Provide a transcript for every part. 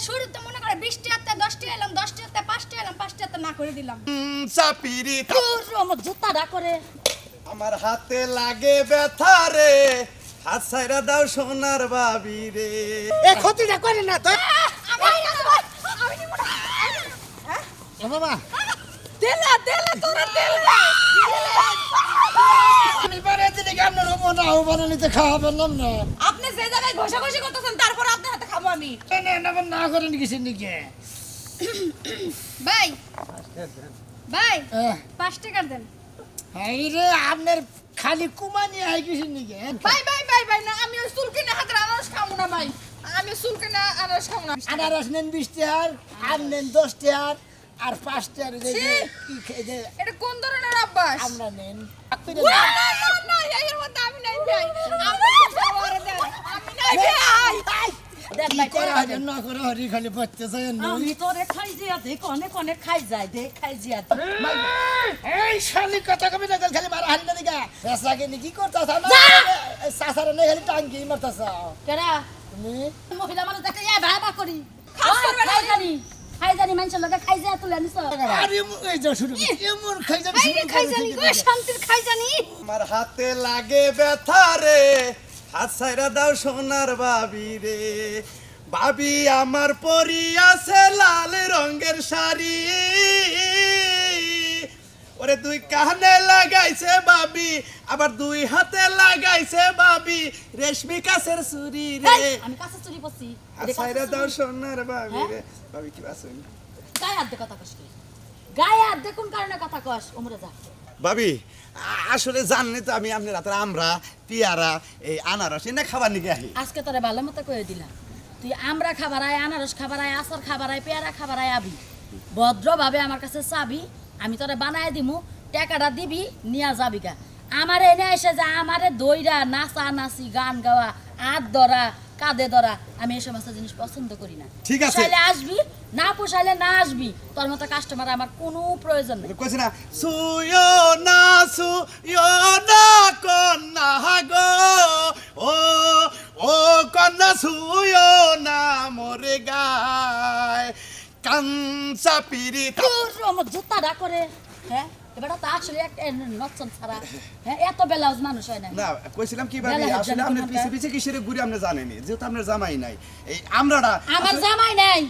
শুরুতে মনে করে 20 টাকাতে 10 টাকা এলাম, 10 টাকাতে 5 টাকা এলাম, 5 টাকাতে না করে দিলাম। চাপিরি তোর আমার জুতাটা করে আমার হাতে লাগে ব্যথা রে, হাত ছাইরা দাও সোনার বাবি রে। এ ক্ষতিটা করে না তো আমি নিব না। হ্যাঁ ও বাবা তেলা তোরে তেলা আমি পরে দিলে কেন রবো না ও বানানিতে খাওয়া পেলাম না আপনি যে জায়গায় ঘষাঘষি করতেছেন তারপর আপনার হাতে খাবো আমি। না করেন কিছু নাকি ভাই ভাই হ্যাঁ 5 টাকা দেন। রে আপনার খালি কুমানি আই কিছু নাকি ভাই না আমি ওই চুল কিনে হাতের আনারস খাবো না ভাই, আমি চুল কিনে আনারস খাবো না। আনারস নেন 20 টাকার আম নেন 10 টাকার আর 5 টাকার ছি! কি খেয়ে দে এটা কোন ধরনের অভ্যাস? আমরা নেন না এর মধ্যে আমি নাই ভাই, আমি সবার দেন আমি নাই ভাই। দেখ ভাই করে হাজার না করে হরি খালি পড়তে চাই না আমি তোরে খাই জিয়া দেখ অনেক খাই যায় দেখ খাই জিয়া এই শালি কথা কবি না খালি মারা হারি না দিগা এসাকে নি কি করতাছ না সাসারে নে খালি টাঙ্গি মারতাছ কেরা তুমি মহিলা মানুষ দেখে এ ভাবা করি খাস করবে না। খাই জানি মানুষের লগে খাই যায় তুলে আনিস আরে এই যা শুরু এমন খাই যাবি এই রে খাই জানি গো, শান্তির খাই জানি। আমার হাতে লাগে ব্যথা রে, হাত ছাইরা দাও সোনার বাবি রে। বাবি আমার পরি আছে লাল রঙের শাড়ি, ওরে দুই কানে লাগাইছে বাবি, আবার দুই হাতে লাগাইছে বাবি, রেশমি কাছের চুরি রে। আমি কাছে চুরি করছি হাত ছাইরা দাও সোনার বাবি রে। বাবি কি আছেন? গায়ে হাত দে কথা কস কি গায়ে হাত দে কোন কারণে কথা কস ওমরে যা ভাবি আসলে জাননি তো আমি আপনার হাতের আমরা পিয়ারা এই আনারস এনে খাবার নিকে আহি। আজকে তোরে ভালো মতো কয়ে দিলাম তুই আমরা খাবার আয় আনারস খাবার আয় আচার খাবার আয় পেয়ারা খাবার আয় আবি ভদ্রভাবে আমার কাছে চাবি আমি তোরে বানায় দিমু টাকাটা দিবি নিয়া যাবি গা আমারে এনে এসে যে আমারে দইরা নাচা নাচি গান গাওয়া হাত ধরা কাঁধে ধরা আমি এই সমস্ত জিনিস পছন্দ করি না ঠিক আছে। পোষাইলে আসবি না পোষাইলে না আসবি তোর মতো কাস্টমার আমার কোনো প্রয়োজন নেই কইছে না সুয়ো না কন্যা গো, ও কন্যা সুয়ো না মোরে গায় কাঞ্চা পিরি। তোর আমার জুতাটা করে হ্যাঁ এবারটা তো আসলে একটা নচ্চন ছাড়া হ্যাঁ এত বেলাউজ মানুষ হয় না না কইছিলাম কি ভাবি বেলা আসলে হজ্জানি আপনি কোনটা? পিছে পিছে কিসের ঘুরে আপনি জানেনি যেহেতু আপনার জামাই নাই এই আমরাটা আমার জামাই নাই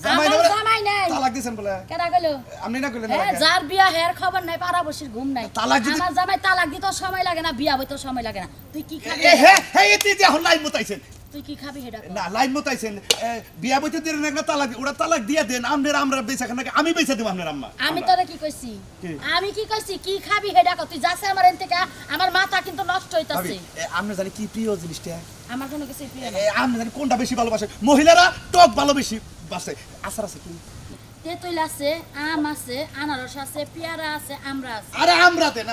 জামাই আমার না জামাই নাই তালাক দিছেন বলে কেডা গেলো আপনি না কইলেন হ্যাঁ যার বিয়া হের খবর নাই পাড়া বসির ঘুম নাই তালাক যদি- আমার জামাই তালাক দিতে সময় লাগে না বিয়া হইতে সময় লাগে না তুই কি খাবি হ্যাঁ হ্যাঁ এতে যে এখন লাইন মতাইছেন তুই কি খাবি হেডা না লাইন মতাইছেন বিয়া বইতে দিলেন একটা তালাক ওরা তালাক দিয়ে দেন আপনার আমরা বেচা কেন আমি বেচা দেব আপনার আম্মা আমি তোরে কি কইছি কি? আমি কি কইছি কি খাবি হেডা কর তুই যাচ্ছে আমার এন থেকে আমার মাথা কিন্তু নষ্ট ভাবি হইতাছে আপনি জানি কি প্রিয় জিনিসটা আমার কোনো কিছু প্রিয় না আপনি জানি কোনটা বেশি ভালোবাসে মহিলারা টক ভালো বেশি বাসে আসার আছে কি তেঁতুল আছে আম আছে আনারস আছে পেয়ারা আছে আমরা আছে আরে আমরা দেন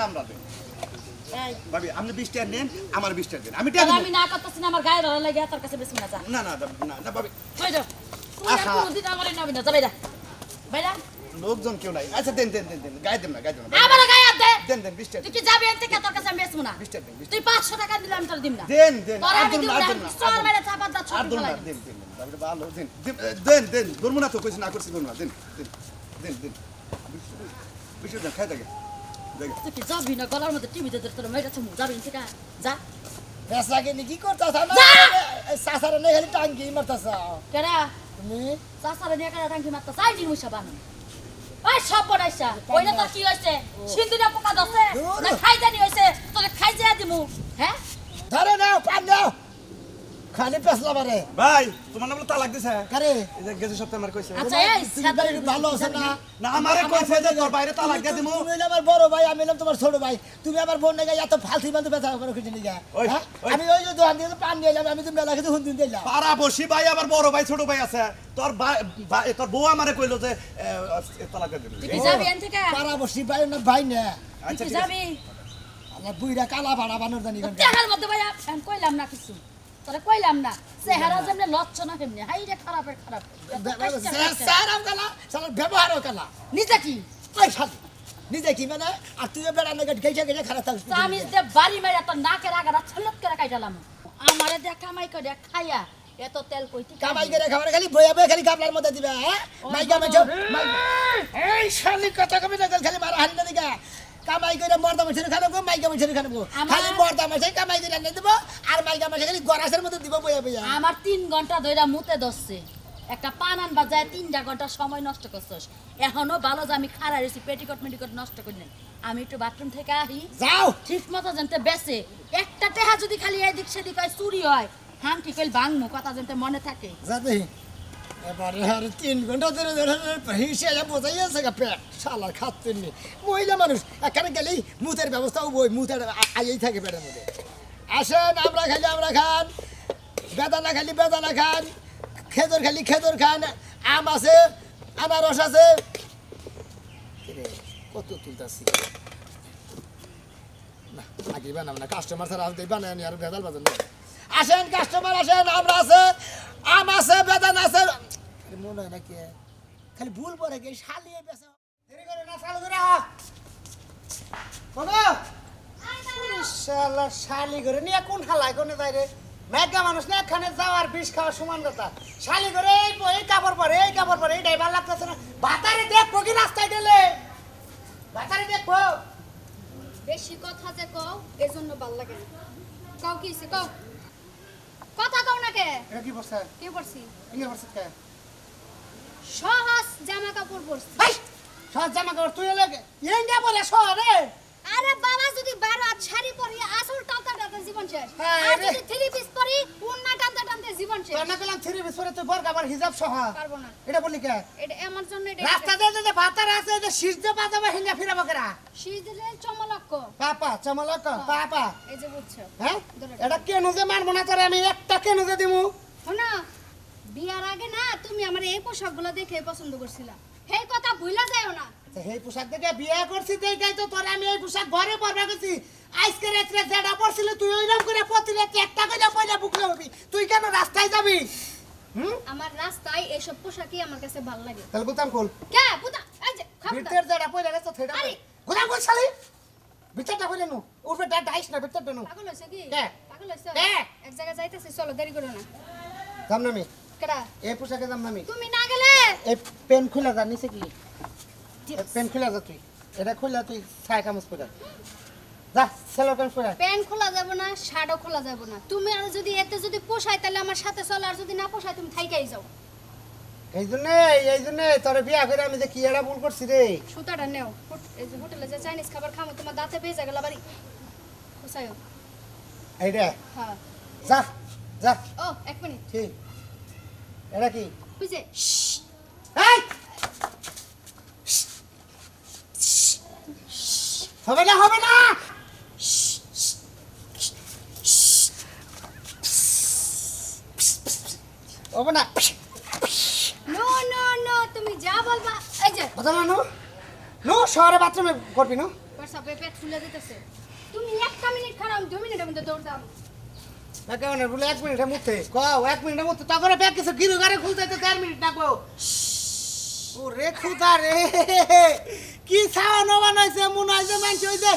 এই, ভাবি আপনি 20 টাকা নেন আমার 20 টাকা দেন আমি তাহলে টাকা আমি না করতেছি না আমার গায়ে ধরা লাগে তোর কাছে বেশি না যা না না না না ভাবি কই যাও তুই আর আহা। কোনদিন আমারে নবি না যাবে যা বাইরা লোকজন কেউ নাই আচ্ছা দেন গায়ে দেন না আমার গায়ে হাত দে দেন 20 টাকা তুই কি যাবি এন থেকে তোর কাছে আমি বেচবো না 20 টাকা দেন তুই 500 টাকা দিলে আমি তোর দিম না দেন তোর আর আমি দেন দিম না না আর দেন না চল মেরে চাপাত দা আর ছবি দেন না ফেলাই দেন তাহলে ভালো দেন ধরবো না তো কইছি না করছি ধরবো না দেন বিষয় দেন খাই থাকে তুই কি যাবি না গলার মধ্যে টিভিতে তোর মেয়েটা চুমু যাবি এন থেকে যা এসাকে নি কি করতাছ না যা! সাসারে নে খালি টাঙ্গি মারতাছ কেডা তুমি চাচারে নিয়ে কেডা টাঙ্কি মারতা চাই দিন মুসা বানো ওই সব বড়াইছা ওইটা তোর কি হইছে সিন্দুরা পোকা দছে না খাই জানি হইছে তোরে খাই যা দিমু হ্যাঁ ধরে নাও পান নাও খালি পেছলা বারে ভাই তোমার নাম তালাক দিছে কারে এই যে গেছে সপ্তাহে আমার কইছে আচ্ছা এই তুমি বাড়ি ভালো আছে না না আমারে কইছে যে তোর বাইরে তালাক দিয়ে দিমু তুমি হইলে আমার বড় ভাই আমি হইলাম তোমার ছোট ভাই তুমি আমার বোন নাকি এত ফালতু বান্ধব ব্যথা করে কিছু নিগা ওই, হ্যাঁ? ওই। আমি ওই যে দোকান দিয়ে পান দিলাম আমি তুমি মেলা খেতে হুন্দিন দিলাম পাড়া বসি ভাই আবার বড় ভাই ছোট ভাই আছে তোর বউ আমারে কইলো যে তালাক দিয়ে তুই দিবি কি যাবি এন থেকে পাড়া বসি ভাই না ভাই না তুই আচ্ছা কি ঠিক আছে যাবি আমার বুইরা কালা ভাড়া বানর জানি দেখার মধ্যে ভাই আমি কইলাম না কিছু তোরে কইলাম না চেহারা যেমনি লচ্ছ না কেমনি হাই রে খারাপের খারাপ স্যার আম কালা স্যার ব্যবহারও কালা নিজে কি ওই শালি নিজে কি মানে আর তুই বেড়া নাকি গেছে গেছে খারাপ থাকছিস আমি যে বাড়ি মেরে তোর নাকের আগাটা ছলক করে কাটালাম আমারে দেখ কামাই করে খাইয়া এত তেল কইতি কামাই করে খাবার খালি বইয়া বইয়া খালি গাবলার মধ্যে দিবে হ্যাঁ মাইকা মাইছো এই শালি কথা কবি না খালি মারা হারি না দিগা কামাই করে মর্দা মাছের খাবো মাইকা মাছের খাবো খালি মর্দা মাছের কামাই করে এনে দেবো আর মাইকা মাছের খালি গরাসের মধ্যে দিব বইয়া বইয়া আমার 3 ঘন্টা ধইরা মুতে দছছে একটা পান আনবা যায় 3টা ঘন্টা সময় নষ্ট করছস এখনো ভালো যে আমি খাড়া রইছি পেটিকট মেটিকট নষ্ট করি না আমি একটু বাথরুম থেকে আহি যাও ঠিক মতো জানতে বেসে একটা টেহা যদি খালি এদিক সেদিক হয় চুরি হয় হাম কি কইল ভাঙমু কথা জানতে মনে থাকে যাতে এবারে আর 3 ঘন্টা ধরে ধরে হিসেবে বোঝাই আছে গা পেট শালার খাচ্ছেন নি মহিলা মানুষ এখানে গেলেই মুতের ব্যবস্থাও বই মুতের আইই থাকে পেটের মধ্যে আসেন আমরা খালি আমরা খান বেদানা খালি বেদানা খান খেজুর খালি খেজুর খান আম আছে আনারস আছে কত তুলতাছি না আগে বানাম না কাস্টমার ছাড়া আসতে বানায় নি আর বেদাল বাজান না আসেন কাস্টমার আসেন আমরা আছে আম আছে বেদান আছে মনে হয় নাকি খালি ভুল পরে কি শালিয়ে বেসে দেরি করে না চালু করে বাবা ইনশাআল্লাহ শালি করে নিয়ে কোন হালাই কোনে যাই রে মেগা মানুষ না এখানে যাওয়ার বিষ খাওয়া সমান কথা শালি করে এই কাপড় পরে এই ড্রাইভার লাগতেছে না বাতারে দেখবো কি রাস্তায় গেলে বাতারে দেখবো বেশি কথা যে কও এজন্য ভাল লাগে না কও কি হইছে কও কথা কও না কে এটা কি বসে কি করছি ইয়ে বসে কে সহজ জামা কাপড় পরছি ভাই সহজ জামা কাপড় তুই লাগে ইন্ডিয়া বলে শহরে আরে বাবা যদি 12 হাত শাড়ি পরি আসল টানতে টানতে জীবন শেষ হ্যাঁ, আর রে। যদি থ্রি পিস পরি উন্না টানতে টানতে জীবন শেষ তোর না গেলাম থ্রি বিসরে তুই বর্গ আবার হিজাব সহ পারবো না এটা বলি কে এটা আমার জন্য এটা রাস্তা দিয়ে যে ভাতার আছে যে শীষ দিয়ে বাজাবে হিঙ্গা ফিরাবো কেরা শীষ দিলে চমলক্ক পাপা চমলক পাপা এই যে বুঝছো হ্যাঁ এটা কেন যে মানবো না তোরে আমি একটা কেন যে দিমু শোনো বিয়ার আগে না তুমি আমার এই পোশাকগুলো দেখে পছন্দ করছিলা সেই কথা ভুলা যায়ও না এই পোশাক দেখে বিয়ে করছি দেখাই তো তোরে আমি এই পোশাক ঘরে পরবা গেছি আজকে রাত্রে যেটা পরছিল তুই ওইরকম করে প্রতি রাতে একটা করে পয়লা বুকলে হবি তুই কেন রাস্তায় যাবি আমার রাস্তায় এসব পোশাকই আমার কাছে ভালো লাগে তাহলে গুতাম খোল কে বুতা এই যে খবরদার ভিতর যেটা পয়লা গেছে সেটা আরে। গুতাম খোল শালি ভিতরটা কইলে নু উঠবে ডাইস না ভিতরটা নু পাগল হইছে কি কে? পাগল হইছে কে? এক জায়গায় যাইতেছি চলো দেরি করো না দাম নামি কেডা এই পোশাকে দাম নামি তুমি না গেলে এই পেন খুলে যা নিচে কি পেন খুলে যা তুই এটা খুলে তুই ছাই কামজ করে যা সেলো পেন খুলে প্যান্ট খোলা যাব না শার্টও খোলা যাব না তুমি আর যদি এতে যদি পোষায় তাহলে আমার সাথে চলো আর যদি না পোষায় তুমি থাইকাই যাও এই জন্য তোর বিয়া করে আমি যে কি এটা ভুল করছি রে সুতাটা নেও এই যে হোটেলে যে চাইনিজ খাবার খামো তোমার দাঁতে ভেজে গেল বাড়ি পোষায়ও এই রে হ্যাঁ যা যা ও এক মিনিট ঠিক এটা কি বুঝে এই হবে না হবে না হবে না নো নো নো তুমি যা বলবা এই যে কথা না নো শহরে বাথরুমে করবি না হোয়াটসঅ্যাপ পেট ফুলে দিতেছে তুমি একটা মিনিট খারাপ 2 মিনিটের মধ্যে দৌড় দাও না কেমন বলে 1 মিনিটের মধ্যে কও 1 মিনিটের মধ্যে তারপরে ব্যাগ কিছু গিরু গারে খুলতে তো 4 মিনিট লাগবো ওরে খুদা রে কি ছাওয়া নবান হয়েছে মনে হয় যে মানুষ ওই যে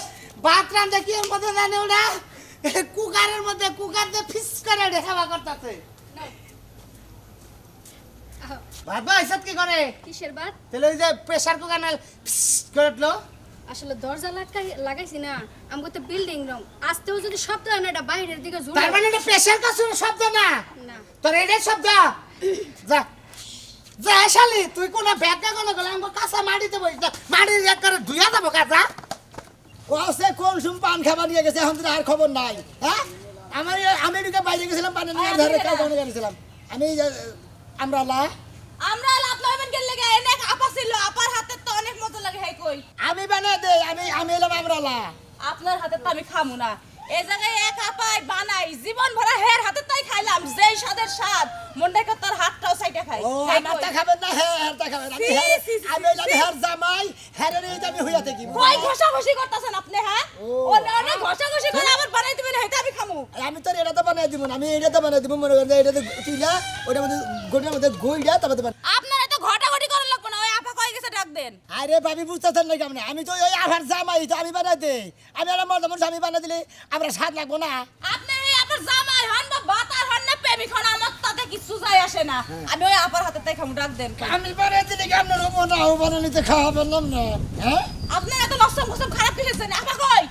ভাত রান্ধে কি এর মধ্যে জানে ওরা কুকারের মধ্যে কুকার দিয়ে ফিস করে সেবা করতেছে আহ, ভাত বাইসাত কি করে কিসের বাদ তাহলে ওই যে প্রেসার কুকার না ফিস করে উঠলো আসলে দরজা লাগাইছি না আমাকে তো বিল্ডিং রং আসতেও যদি শব্দ হয় না এটা বাইরের দিকে ঝুলে তার মানে এটা প্রেসার কুকার শব্দ না না তোর এটাই শব্দ যা যা শালি তুই কোন ব্যাগটা কোন গেলে আমাকে কাঁচা মাটিতে বসিস না মাটির এক করে ধুইয়া যাবো কাঁচা কসে কোন সুম পান খাবার নিয়ে গেছে এখন তো আর খবর নাই হ্যাঁ আমার আমেরিকা বাইরে গেছিলাম পানি নিয়ে ধরে কাউ কাউ গেছিলাম আমি আমরা আমরা আপনার বেন গেলে এনে আপা ছিল আপার হাতে তো অনেক মজা লাগে হাই কই আমি বানাই দেই আমি এলাম আমরা আপনার হাতে তো আমি খামু না এই জায়গায় এক আপাই বানাই জীবন ভরা হের হাতে তাই খাইলাম যেই স্বাদের স্বাদ মন্ডাই কো তার হাতটাও সাইডে খাই ও আমারটা খাবেন না হেরটা খাবেন আমি আমি হের জামাই হেরের এই আমি হইয়া থাকি কই ঘষাঘষি করতেছেন আপনি হ্যাঁ ও। অনেক ঘষাঘষি করে আবার বানাই দিবেন হেটা আমি খামু আমি তো এটা তো বানাই দিব না আমি এটা তো বানাই দিব মনে করেন এটা তো তুইলা ওটার মধ্যে গোটার মধ্যে গইলা তারপরে আপনারা তো ঘটাঘটি করার লাগবে না ওই আপা কই গেছে ডাক দেন আরে ভাবি বুঝতেছেন না কেমন আমি তো ওই আভার জামাই তো আমি বানাই দেই আমি আর মর্দ মানুষ আমি বানাই দিলে আমরা স্বাদ লাগবো না আপনি এই আপনার জামাই হন বা বাতার হন না প্রেমিক হন আমার তাতে কিচ্ছু যায় আসে না আমি ওই আপার হাতে তাই খামু ডাক দেন আমি বানাই দিলে কি আপনার মনে হয় বানানিতে খাওয়া পেলাম না হ্যাঁ আপনার এত নসম খসম খারাপ কিসেছেন আপা কই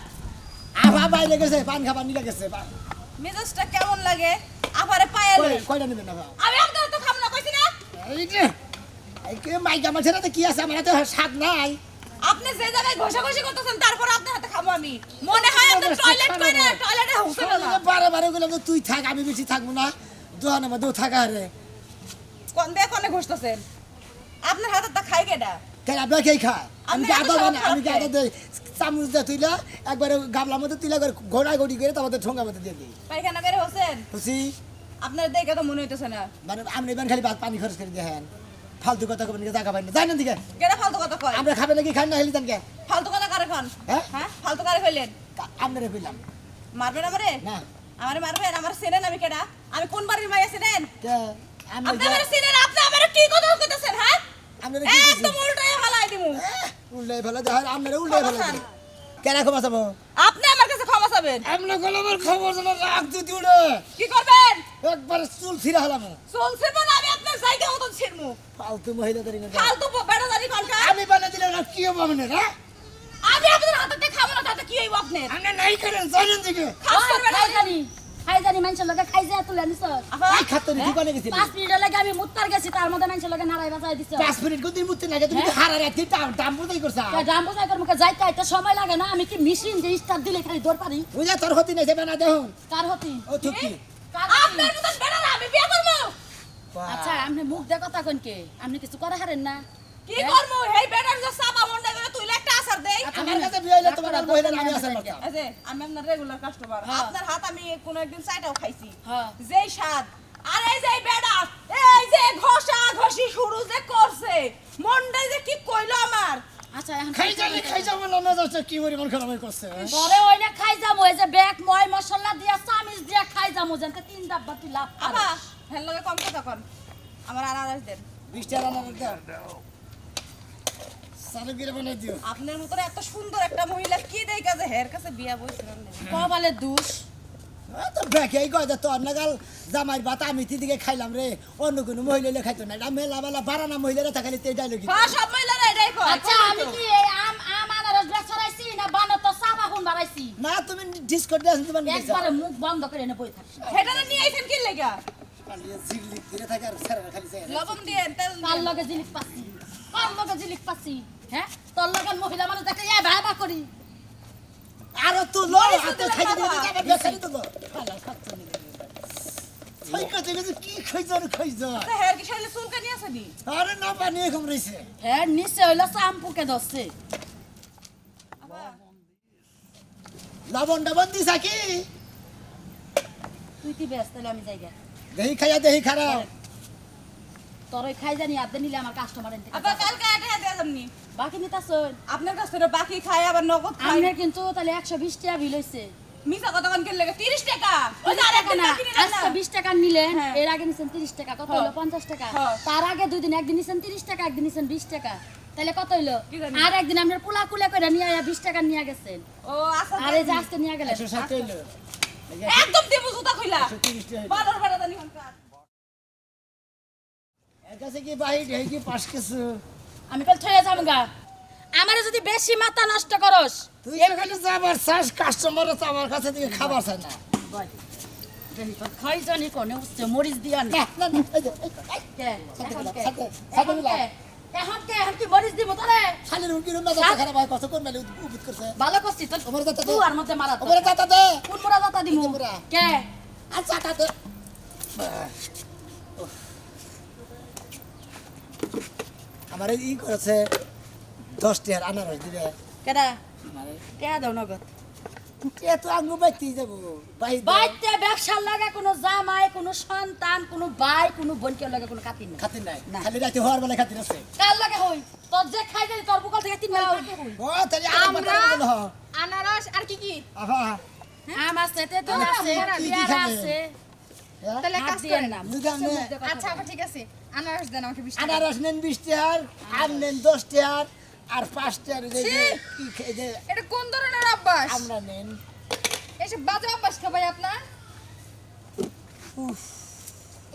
আভা বাইরে গেছে পান খাবার নিয়ে গেছে মেজাজটা কেমন লাগে আপারে পায়ালে কয়টা নেবেন না আমি আপনার তো খামু না কইছি না এই যে এই কে মাইকা মাছের হাতে কি আছে আমার হাতে স্বাদ নাই আপনি যে জায়গায় ঘষাঘষি করতেছেন তারপর আপনার হাতে খাবো আমি মনে হয় আপনি টয়লেট কইরা টয়লেটে হুসে না বারে বারে গেলাম তুই থাক আমি বেশি থাকবো না দোহানের মধ্যে থাকা রে কোন দিয়ে কোনে ঘষতেছেন আপনার হাতে তা খাই কেডা কেন আপনার খেয়ে খায় আমি কি আপনি আদা এত বানা আমি কি সব আদা দেই চামচ দিয়ে তুইলা একবারে গামলার মধ্যে তুইলা একবার ঘোড়া ঘড়ি করে তারপর ঠোঙ্গার মধ্যে দিয়ে দিই পায়খানা করে হোসেন খুশি আপনার দেখে তো মনে হইতেছে না মানে আপনি এবার খালি পানি খরচ করে দেখেন ফালতু কথা কবেন জায়গা পাই না জানেন দিকে কেডা ফালতু কথা কয় আমরা খাবেন নাকি খান না হেলি দেন কে ফালতু কথা কারে খান হ্যাঁ? হ্যাঁ ফালতু কারে কইলেন আপনারে কইলাম মারবেন আমারে না আমারে মারবেন আমার চেনেন আমি কেডা আমি কোন বাড়ির মাইয়া চেনেন কে আমি আপনি আমারে চেনেন আপনি আমারে কি কথা কইতেছেন হ্যাঁ আপনারে কি একদম উল্টায় ফালাই দিমু উল্লে ভালো দেখার আপনারে উল্লে ভালো কেন ক্ষমা চাবো আপনি আমার কাছে ক্ষমা চাবেন আমরা গোলামের খবর জানা রাখ দিতে উড়ে কি করবেন একবার চুল ছিঁড়া হলাম চলছে না আমি আপনার জায়গা মতো ছিড়মু ফালতু মহিলাদের ফালতু বেড়া জানি কোনটা আমি বানা দিলে না কি হবে মানে রে আমি আপনার হাতে খাবো না তাতে কি হইব আপনার আমি নাই করেন জানেন দিকে খাস করবেন খাই জানি মানুষের লগে খাই যায় তুলে নিছ আই খাতো নি দোকানে গেছি 5 মিনিটের লাগে আমি মুত্তার গেছি তার মধ্যে মানুষের লগে নাড়াই বাজাই দিছ 5 মিনিট কোন দিন মুতে লাগে তুমি তো হারা রাতে দাম বুঝাই করছা দাম বোঝাই করে মুখে যাইতে আইতে সময় লাগে না আমি কি মেশিন যে স্টার্ট দিলে খালি দৌড় পারি বুঝা তোর হতি নাই যাবে না দেখুন কার হতি ও ঠিক কি কার আপনার মতন বেড়া না আমি বিয়ে করব আচ্ছা আপনি মুখ দিয়ে কথা কন কে আপনি কিছু করা হারেন না কি করব হেই বেড়ার যে সাবা মন্ডা করে তুইলে একটা আসার দেই আমার কাছে বিয়ে হইলে তোমার আর মহিলা আমি আসল মারতাম এই যে আমি আপনার রেগুলার কাস্টমার হ্যাঁ। আপনার হাত আমি কোন একদিন চাইটাও খাইছি হ্যাঁ। যেই স্বাদ আর এই যে বেড়া এই যে ঘষা ঘষি শুরু যে করছে মন্ডাই যে কি কইলো আমার আচ্ছা এখন খাই যাবো না না যাচ্ছে কি পরিমাণ খারাপ করছে পরে ওই না খাই যামু এই যে ব্যাগ ময় মশলা দিয়া চামিচ দিয়া খাই যামু জানতে 3 ডাব্বা তুই লাভ আপা হেল লগে কম কথা কন আমার আনারস দেন 20 টাকা না দাও সারা গিরে বানাই দিও আপনার মতো এত সুন্দর একটা মহিলা কি দেই কাজে হের কাছে বিয়া বইছিলেন কপালে দুষ তো বেকাই কয় যে তোর নাগাল জামাইর ভাত আমি দিকে খাইলাম রে অন্য কোনো মহিলা খাইতো না মেলা বেলা বারানা মহিলারা থাকালে তো এটাই লোক হ্যাঁ সব মহিলারা এটাই কয় আচ্ছা আমি কি এই আম আনারস ব্যাগ ছড়াইছি না বানর তো সাবা হুন বাড়াইছি না তুমি ডিসকর্ড দিয়ে তোমার নিয়ে যাও একবারে মুখ বন্ধ করে এনে বই থাকছি হেটা নিয়ে আইছেন কি লাগা খালি জিগলি ধীরে থাকে আর সারা খালি যায় লবণ দিয়ে তেল কার লগে জিলিক পাচ্ছি কার লগে জিলিক পাচ্ছি হ্যাঁ তোর লগে মহিলা মানুষ দেখে এ ভাবা করি আর তো লো হাতে খাই দিতে যাবে বেকারি তো লো খালা খাচ্ছ নি ওই কথা কি খাইছ আর খাইছ হের কি শালে চুলকানি আছে নি আরে না পানি কম রইছে হ্যাঁ নিচে হইলো চাম্পুকে ধরছে লবণ ডবন দিছা কি তুই কি ব্যস্ত তাহলে আমি যাইগা দেহি খাইয়া দেহি খারাপ তোর ওই খাই জানি আদে নিলে আমার কাস্টমার এনতে আপা কালকে আটা দিয়ে যামনি বাকি নিতাছন আপনার কাছ থেকে বাকি খাই আবার নগদ খাই আমার কিন্তু তাহলে 120 টাকা বিল হইছে মিছা কথা কোন কেন লাগে 30 টাকা ওই যে 30 আরেকটা টাকা না বাকি নিলেন না আজকে 20 টাকা নিলেন হ্যাঁ। এর আগে নিছেন 30 টাকা কত হলো 50 টাকা হ্যাঁ। তার আগে দুই দিন একদিন নিছেন 30 টাকা একদিন নিছেন 20 টাকা তাহলে কত হইলো কি জানি? আর একদিন আপনার পোলা কুলে করে নিয়ে আয়া 20 টাকা নিয়ে গেছেন ও আচ্ছা আর এই যে আজকে নিয়ে গেলেন 160 হইলো একদম দেবো জুতা কইলা 130 টাকা বানর বেড়া জানি হনকার এর কাছে কি বাহির হেই কি পাস কিছু আমি কল থয়ে যাবো গা আমারে যদি বেশি মাথা নষ্ট করস তুই এখানে যাবার চাস কাস্টমার তো আমার কাছে থেকে খাবার চাই না দেখি তো খাই জানি কোনে উঠছে মরিচ দিয়া না না না এই যে, এই, কে এখন কে? সাথে মিলা এখন কি মরিচ দিব তোরে শালির হুমকি রুম না যাতে খারাপ হয় কত কোন মেলে উবিত করছে ভালো করছিস তো ওমর দাতা দে তুই আর মধ্যে মারা ওমর দাতা দে কোন মোরা দাতা দিমু এই যে মোরা। কে আচ্ছা দাতা আমার ই করেছে 10 টাকার আনারস দিবে কেডা আমারে কে দাও নগদ এত আঙ্গু বাইতে যাব বাই বাইতে ব্যবসার লাগে কোনো জামাই কোনো সন্তান কোনো ভাই কোনো বোনকে লাগে কোনো কাতিন নাই খাতির নাই না। খালি রাতে হওয়ার বেলা খাতির আছে কার লাগে হই তোর যে খাই জানি তোর বুকল থেকে তিন বেলা থাকে হই ও তাহলে আমরা আনারস আর কি কি আহা আম আছে তেতো আছে কি কি পেয়ারা খাবে? আছে তাহলে হাত কাজ দিয়েন করেন না দুধ আম নে। আচ্ছা আপা ঠিক আছে আনারস দেন আমাকে 20 টাকা আনারস নেন 20 টাকার আম নেন 10 টাকার আর 5 টাকার এই যে কি এই যে এটা কোন ধরনের অভ্যাস আমরা নেন এসব বাজে অভ্যাস খাবাই আপনার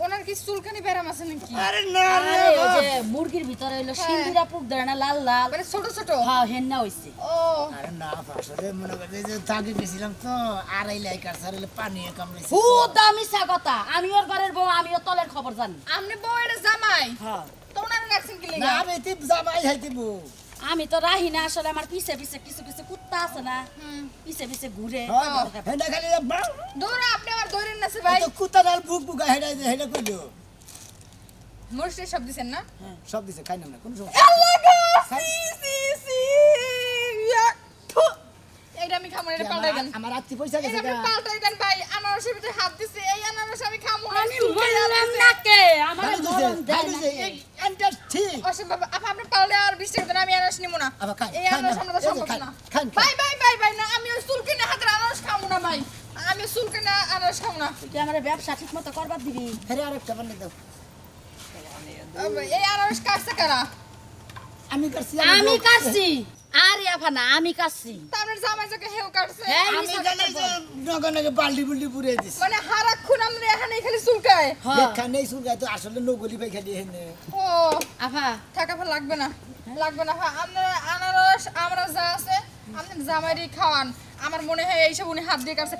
ওনার কি চুলকানি ব্যারাম আছে নাকি আরে না রে আরে ওই যে মুরগির ভিতরে হইলো সিন্দুরা পুক ধরে না লাল লাল মানে ছোট ছোট হ্যাঁ হেন্না হইছে ও আরে না আসলে মনে করে যে তাকে গেছিলাম তো আড়াই লাইকার সারিলে পানি কামড়েছে বহুত দামি কথা আমি ওর ঘরের বউ আমি ওর তলের খবর জানি আপনি বউয়ের জামাই হ্যাঁ তো ওনারা রাখছেন কি না লেগে আমি তিপ জামাই হাইতিব আমি তো রাহি না আসলে আমার পিছে পিছে কিছু কিছু কুত্তা আছে না পিছে পিছে ঘুরে হেডা খালি দৌড়া আপনি আমার দৌড়েন না সে ভাই তো কুতার বুক বুক হেডা হেডা কইলো মরিচে সব দিছেন না সব দিছে খাই না কোন সমস্যা আল্লাহ গো সি সি এইটা আমি খামো এটা পাল্টাই দেন আমার আত্মি পয়সা এটা গেছে আপনি পাল্টাই দেন ভাই আনারসের ভিতরে হাত দিছে এই আনারস আমি খামো না আমি বললাম না কে আমার খালি দিছে গরম দেয় খালি না। দিছে এন্টার ঠিক অসম্ভব আপনি পাল্টে আর 20 টাকা দেন আমি আনারস নিব না আবার খান, এই খান আনারস না, আমরা তো এই যে সম্ভব খান, না খান, খান। ভাই ভাই ভাই ভাই না আমি ওই চুলকিনে হাতের আনারস খামো না ভাই আমি চুলকিনে আনারস খামো না তুই আমার ব্যবসা ঠিক মতো করবার দিবি হেরে আরেকটা বানিয়ে দাও এই আনারস কাটছে কারা আমি করছি আমি কাটছি আরে আফানা আমি কাটছি তাদের জামাই যাকে হেউ কাটছে হ্যাঁ, আমি জানি যে নগনকে বাল্টি বুল্টি পুরে দিছি মানে হারাক্ষণ আমরা এখানে খালি চুলকায় হ্যাঁ দেখা নেই সুরগায় তো আসলে নগলি পাই খালি হেনে ও আফা টাকা ফা লাগবে না লাগবে না হ্যাঁ আপনার আনারস আমরা যা আছে আপনার জামাইরি খাওয়ান আমার মনে হয় এইসব উনি হাত দিয়ে কাটছে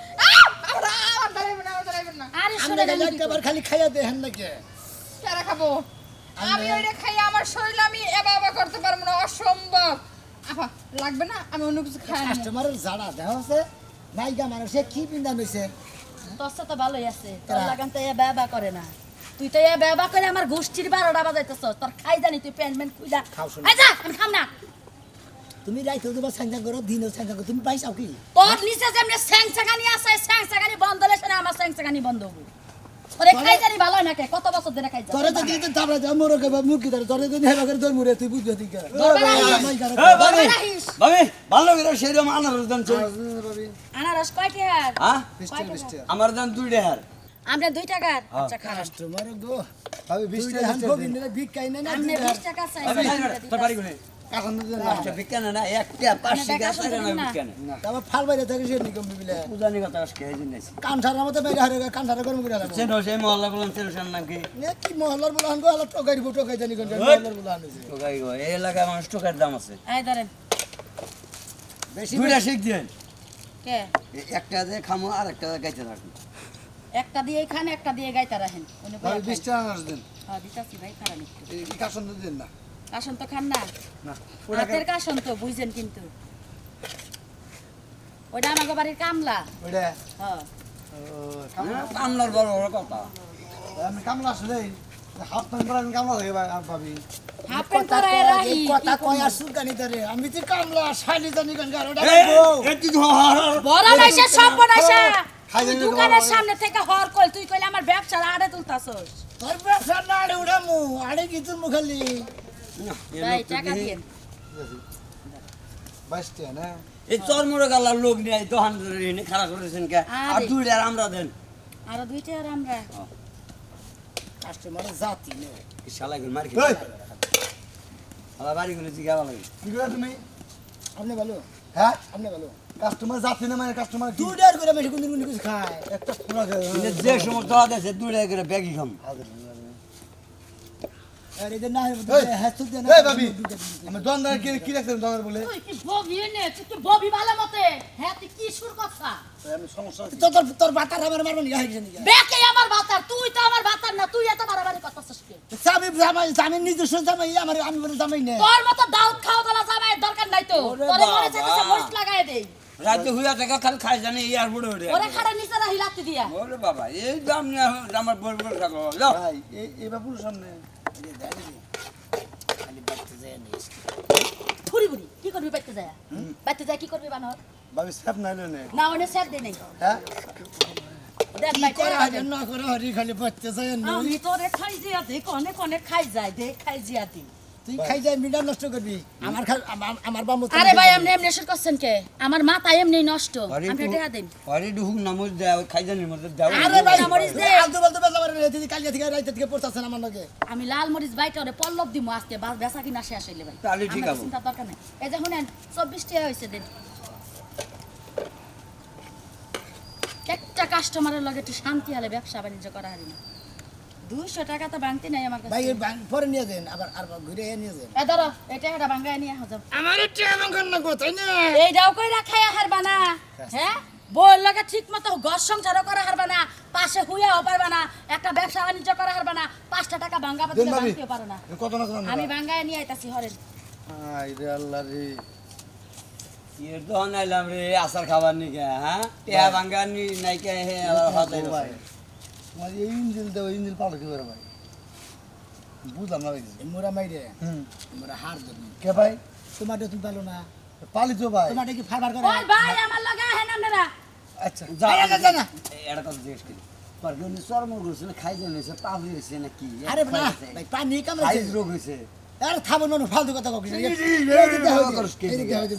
আমার দাঁড়াইবেন না আমার দাঁড়াইবেন না আরে আমরা শুনে গেলে একবার খালি খাইয়া দেহেন নাকি কেরা খাবো আমি ওইটা খাই আমার শরীর আমি এবা করতে পারবো না অসম্ভব আফা লাগবে না আমি অন্য কিছু খাই না কাস্টমারের জাড়া দেহ আছে নাইগা মানুষে কি পিন্দা নইছে তোর সাথে ভালোই আছে তোর লাগান তো এ ব্যবা করে না তুই তো এ ব্যবা করে আমার গোষ্ঠীর 12টা বাজাইতেছ তোর খাই জানি তুই প্যান্টমেন্ট খুইলা খাও শুনে। আই যা আমি খাম না তুমি রাইতে তোমার সাংসা করো দিনও সাংসা করো তুমি পাইছাও কি তোর নিচে যেমনি স্যাং সাগানি আছে স্যাং সাগানি বন্ধ হলে সেটা আমার স্যাং সাগানি বন্ধ হবো ওরে খাই জানি ভালো হয় না কে কত বছর ধরে খাই যা তোরে তো দিতে তাবড়া দাও মোর কে মুকি ধরে তোরে তো হেবা করে তোর মুরে তুই বুঝবে তুই কে ভাবি ভালো করে সেরকম আনারস দাম চল আনারস কয় টাকার হ্যাঁ কয় টাকা? আমার দাম 2 টাকার আমরা 2 টাকার আচ্ছা খারাপ কাস্টমার গো আমি 20 টাকা হান কবি না বিক কাই না আপনি 20 টাকা চাই আমি খাই না, তোর বাড়ি কোনে আচ্ছা বিজ্ঞান না একটা 5 টাকা আছে না বিজ্ঞান তারপর ফাল বাইরে থাকে সে নিকম বিলে পূজানি কথা আজকে এই জিনিস কানঠার মতো বাইরে হারে কানঠার গরম করে আলাম চেনো সেই মহল্লা বললাম চেনো সেন নাম কি নে কি মহল্লার বলান গো আলা টকাই দিব টকাই জানি কোন মহল্লার বলান হইছে টোকাই গো এই এলাকায় মানুষ টোকার দাম আছে এই ধরেন বেশি দুইটা শিখ দেন কে একটা দিয়ে খামো আর একটা গাইতে থাকুন একটা দিয়ে খান একটা দিয়ে গাইতা রাখেন উনি ভাই কই 20 টাকা আনারস দেন হ্যাঁ দিতাছি ভাই খারাপ একটু এই কাশন তো দেন না কাশন তো খান না না হাতের কাশন তো বুঝছেন কিন্তু ওটা আমাকে বাড়ির কামলা ওইটা হ্যাঁ কামলার বড় বড় কথা আমি কামলা আসলে হাফ নম্বর আমি কামলা হয়ে ভাবি হাফ প্যান্ট পরায় রাহি কথা কয় আর সুলকানি ধরে আমি তো কামলা শালি জানি কোন গার ওটা বড় নাইসা সব বনাইসা খাই তুই জানি দোকানের বাবা। সামনে থেকে হর কল তুই কইলে আমার ব্যবসা আড়ে তুলতাছস তোর ব্যবসা না আড়ে উড়ামু আড়ে কি তোর মুখালি ভাই টাকা দিন 22 টাকা না এই তোর মোড়ে গালার লোক নিয়ে দোকান ধরে খারাপ করেছেন কে আর আরে। 2 টাকা আমরা দেন আর দুইটা আর আমরা কাস্টমারের জাতি নে শালা গুলো মারি খেয়ে আবার বাড়ি গুলো জিগাবা লাগে কি করে তুমি আপনি ভালো হ্যাঁ আপনি ভালো কাস্টমার জাতি না মানে কাস্টমার দুইটার করে মেশে কোন কোন কিছু খায় একটা পুরো কিন্তু যে সময় দেওয়া দেছে 2 টাকা করে ব্যাগই খাম আরে এদের না হ্যাঁ তুই দেন এই ভাবি আমি দোকানদার কি রাখছেন দোকানদার বলে তুই কি ববি নে তুই কি ববি ভালো মতে হ্যাঁ তুই কি সুর কথা আমি সমস্যা তো তোর তোর বাতার আমার মারবো নি হাইছে নি বেকে আমার বাতার তুই তো আমার বাতার না তুই এত বাড়াবাড়ি করতেছিস কে সামি জামাই নিজস্ব জামাই আমার আমি বলে জামাই নে তোর মতো দাউদ খাওয়া দালা যাবাই দরকার নাই তো ওরে তোরে মরে বাবা। যেতেছে মরিচ লাগাই দেই রাতে হুইয়া টাকা খালি খাই জানি এয়ারপোর্টে উঠে ওরে খাড়া নিচে রাহি লাত্তি দিয়া ওরে বাবা এই দাম নিয়ে আমার বড় বড় থাকো যাও ভাই এই বাবুর সামনে খালি বাড়তে যায় নি থুরি বুড়ি কি করবি বাইতে যায় বাইতে যায় কি করবি বানর ভাবি স্যাপ নাইলে নে না ওনে সেট দে নাই হ্যাঁ দেখ কি ভাই করে করে হাজার না করে হরি খালি বাড়তে যায় নি আমি তোরে খাই জিয়া দে কনে কনে খাই যায় দে খাই জিয়া দি তুই খাই যায় মিডা নষ্ট করবি আমার আমার বামু আরে ভাই এমনি এমনি শুরু করছেন কে আমার মাথা এমনি নষ্ট আপনি টাকা দেন আরে ঢুক নামজ দাও খাই জানি মধ্যে দাও আরে ভাই মরিচ দে। আলতু বলতে বেলা মারে দিদি কালিয়া থেকে রাইতে থেকে পড়তাছেন আমার লগে আমি লাল মরিচ বাইটা ওরে পল্লব দিমু আজকে বেচা কিনা শেষ হইলে ভাই তাহলে ঠিক আমার আছে। চিন্তা দরকার নাই এই যে শুনেন 24 টাকা হইছে দেন একটা কাস্টমারের লগে একটু শান্তি হলে ব্যবসা বাণিজ্য করা হারি না 200 টাকা তো বাংতি নাই আমার ভাই কাছে পরে নিয়ে যান আবার আর ঘুরে নিয়ে যান এ ধরো এই টাকাটা ভাঙ্গায় নিয়ে যাও আমার টাকা না কোথায় না এইটাও কই রাখাই হারবা না হ্যাঁ বউর লগে ঠিক মতো ঘর সংসারও করা হারবা না পাশে হুইয়াও পারবা না একটা ব্যবসা বাণিজ্য করা হারবা না 5 টাকা ভাঙ্গা পাতে ভাঙতেও পারো না কত না আমি ভাঙ্গায় নিয়ে আইতাছি হরেন আই রে আল্লাহ রে এর তো নাইলাম রে আসার খাবার নিকে হ্যাঁ টিয়া ভাঙ্গা নি নাইকে হে আবার হাতে ভাই আমার এই ইঞ্জিল দাও ইঞ্জিল পালো কি করে ভাই বুঝলাম না ভাই মোরা মাইরে মোরা হার দেব কে ভাই তোমার তুমি পালো না পালি তো ভাই তোমার কি ফারবার করে ওই ভাই আমার লগে আহেন আপনারা আচ্ছা যা যা না এটা কথা জিজ্ঞেস করি পর কি উনি চর্ম ঘুরছে না খাই জমেছে পা হয়েছে না কি আরে না ভাই পানি কামড়াছে খাই রোগ হয়েছে আরে থামো না ফালতু কথা কও কি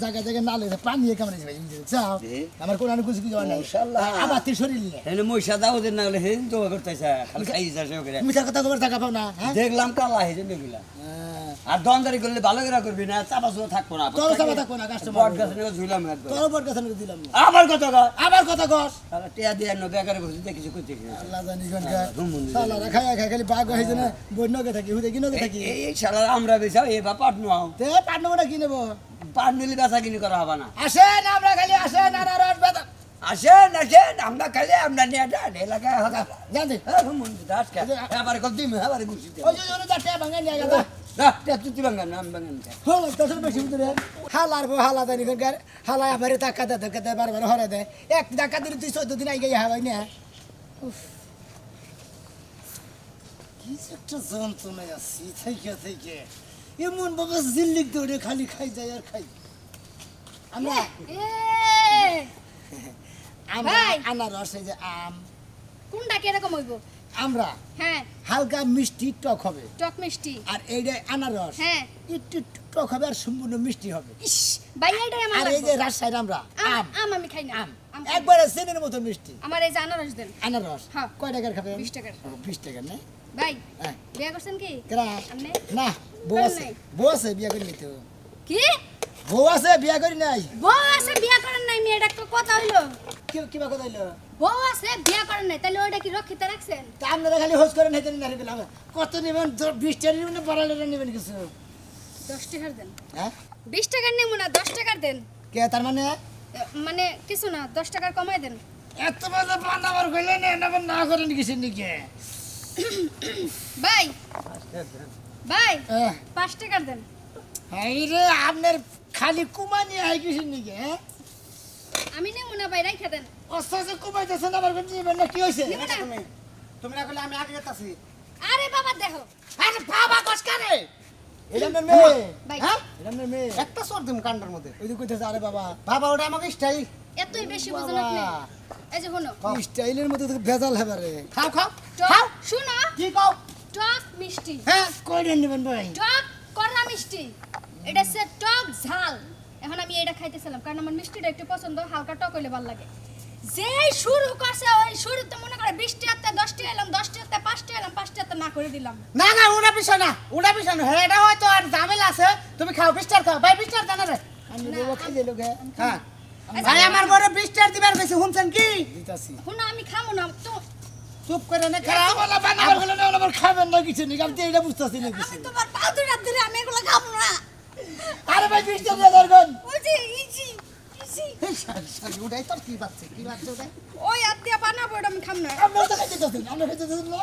জায়গা জায়গা না লাগে পানি কামড়াছে ভাই যাও আমার কোন আনে কিছু যাওয়া নাই ইনশাআল্লাহ আবার তুই শরীর নিয়ে এনে মইসা দাও দিন না হলে হেন তো করতেছে খালি খাই যাচ্ছে করে মিছা কথা কবার টাকা পাও না হ্যাঁ দেখলাম কালা হেজে নেগুলা আর দমদারি করলে ভালো করে করবি না চাপা চুপা থাকবো না তোর চাপা থাকবো না, কাস্টমার বট গাছ নিয়ে ঝুলাম একবার তোর উপর কথা দিলাম না। আবার কত গা আবার কথা কস তাহলে টিয়া দিয়ে ন বেকারে বসে দেখি কিছু করতে আল্লাহ জানি গনকা সালা রাখা খাই খালি বাগ হইছে না বন্যকে থাকি হুদে কিনকে থাকি এই শালা আমরা বেচাও এ বা পাট নাও তে পাটনব না কিনব পাট নিলে বেচা কিনি করা হবে না আসেন আমরা খালি আসেন আর আর বেদা আসেন আসেন আমরা খালি আমরা নিয়ে যান এলাকায় হবে জান দে দাস কে এবার কত দিম এবার গুছি ওই যে ওরে যাতে ভাঙা নিয়ে গেল না তে তুই ভাঙা নাম ভাঙা হো তোর বেশি ভিতরে হালার বো হালা জানি গনকা হালা আমারে টাকা দে বারবার হরে দে এক টাকা দিলে তুই 14 দিন আই গই হাওয়াই না কি একটা যন্ত্রণা আছে থেকে এমন বাবা জিল্লিক দৌড়ে খালি খাই যায় আর খাই আমরা আমরা ভাই। আনারস এই যে আম কোনটা কিরকম হইব আমরা হ্যাঁ হালকা মিষ্টি টক হবে টক মিষ্টি আর এইটা আনারস হ্যাঁ একটু একটু টক হবে আর সম্পূর্ণ মিষ্টি হবে ইস ভাই এইটাই আমার আর এই লাগবে। যে রাজশাহীর আমরা আম আম আমি খাই না আম আম একবারে সেনের মতো মিষ্টি আমার এই যে আনারস দেন আনারস হ্যাঁ। কয় টাকার খাবে 20 টাকার 20 টাকার না ভাই হ্যাঁ বিয়া করছেন কি কেরা আপনি না বউ করেন আছে নাই? বউ আছে বিয়া করি নাই তো কি বউ আছে বিয়া করি নাই বউ আছে বিয়া করেন নাই মেয়েটা একটা কথা হইলো কিবা কথা হইলো বউ আছে বিয়া করেন নাই তাহলে ওইটা কি রক্ষিত রাখছেন তা আপনারা খালি হোস করেন হেঁটে নারী পেলাম কত নেবেন 20 টাকা নেবেন না 12 টাকা নেবেন কিছু 10 টাকার দেন হ্যাঁ 20 টাকার নেবো না 10 টাকার দেন কে তার মানে মানে কিছু না 10 টাকার কমাই দেন এত বাজে বানাবার কইলে না করেন কিছু নাকি ভাই ভাই হ্যাঁ 5 টাকার দেন এই রে আপনার খালি কুমানি আই কিছু নাকি হ্যাঁ আমি নেবো না ভাই রাইখা দেন অস্তে কুমাইতেছেন আবার কোন নেবেন না কি হইছে নেবো না। তুমি না করলে আমি আগে যেতাছি আরে বাবা দেখো আরে বাবা কসকারে এটা আপনার মেয়ে ভাই। হ্যাঁ এটা আপনার মেয়ে একটা সর দিম কান্ডার মধ্যে ওই যে কইতেছে আরে বাবা বাবা ওটা আমাকে স্টাইল এতই বেশি বুঝেন আপনি এই যে শুনো স্টাইলের মধ্যে তো ভেজাল হবে রে খাও খাও টক শুনো কি কও টক মিষ্টি হ্যাঁ কয়টা নেবেন ভাই টক কড়া মিষ্টি এটা হচ্ছে টক ঝাল এখন আমি এটা খাইতেছিলাম কারণ আমার মিষ্টিটা একটু পছন্দ হালকা টক হইলে ভালো লাগে যে শুরু করছে ওই শুরুতে মনে করে 20 টাকাতে 10 টাকা এলাম 10 টাকাতে 5 টাকা এলাম 5 টাকাতে না করে দিলাম না না ওটা বিষয় না ওটা বিষয় না হ্যাঁ এটা হয়তো আর ঝামেলা আছে তুমি খাও বিস্টার খাও ভাই বিস্টার জানা রে আমি বাবা খাইলে লোকে হ্যাঁ ভাই আমার বড় বিস্টার দিবার বেশি শুনছেন কি দিতাছি শুনো আমি খামো না তো চুপ করে না খারাপ খাও বলা বানাবার গেলে না আবার খাবেন না কিছু নাকি আমি তো এটা বুঝতাছি না কিছু আমি তোমার পা দুটা ধরে আমি এগুলো খাবো না আরে ভাই 20 টাকা দিয়ে ধরবেন ওই যে ইজি ইজি ওটাই তোর কি বাচ্চা কি বাচ্চা ওটাই ওই আর দিয়া বানাবো এটা আমি খাম না আপনার তো খাইতে দিতেছেন আমরা খাইতে দিতেছেন না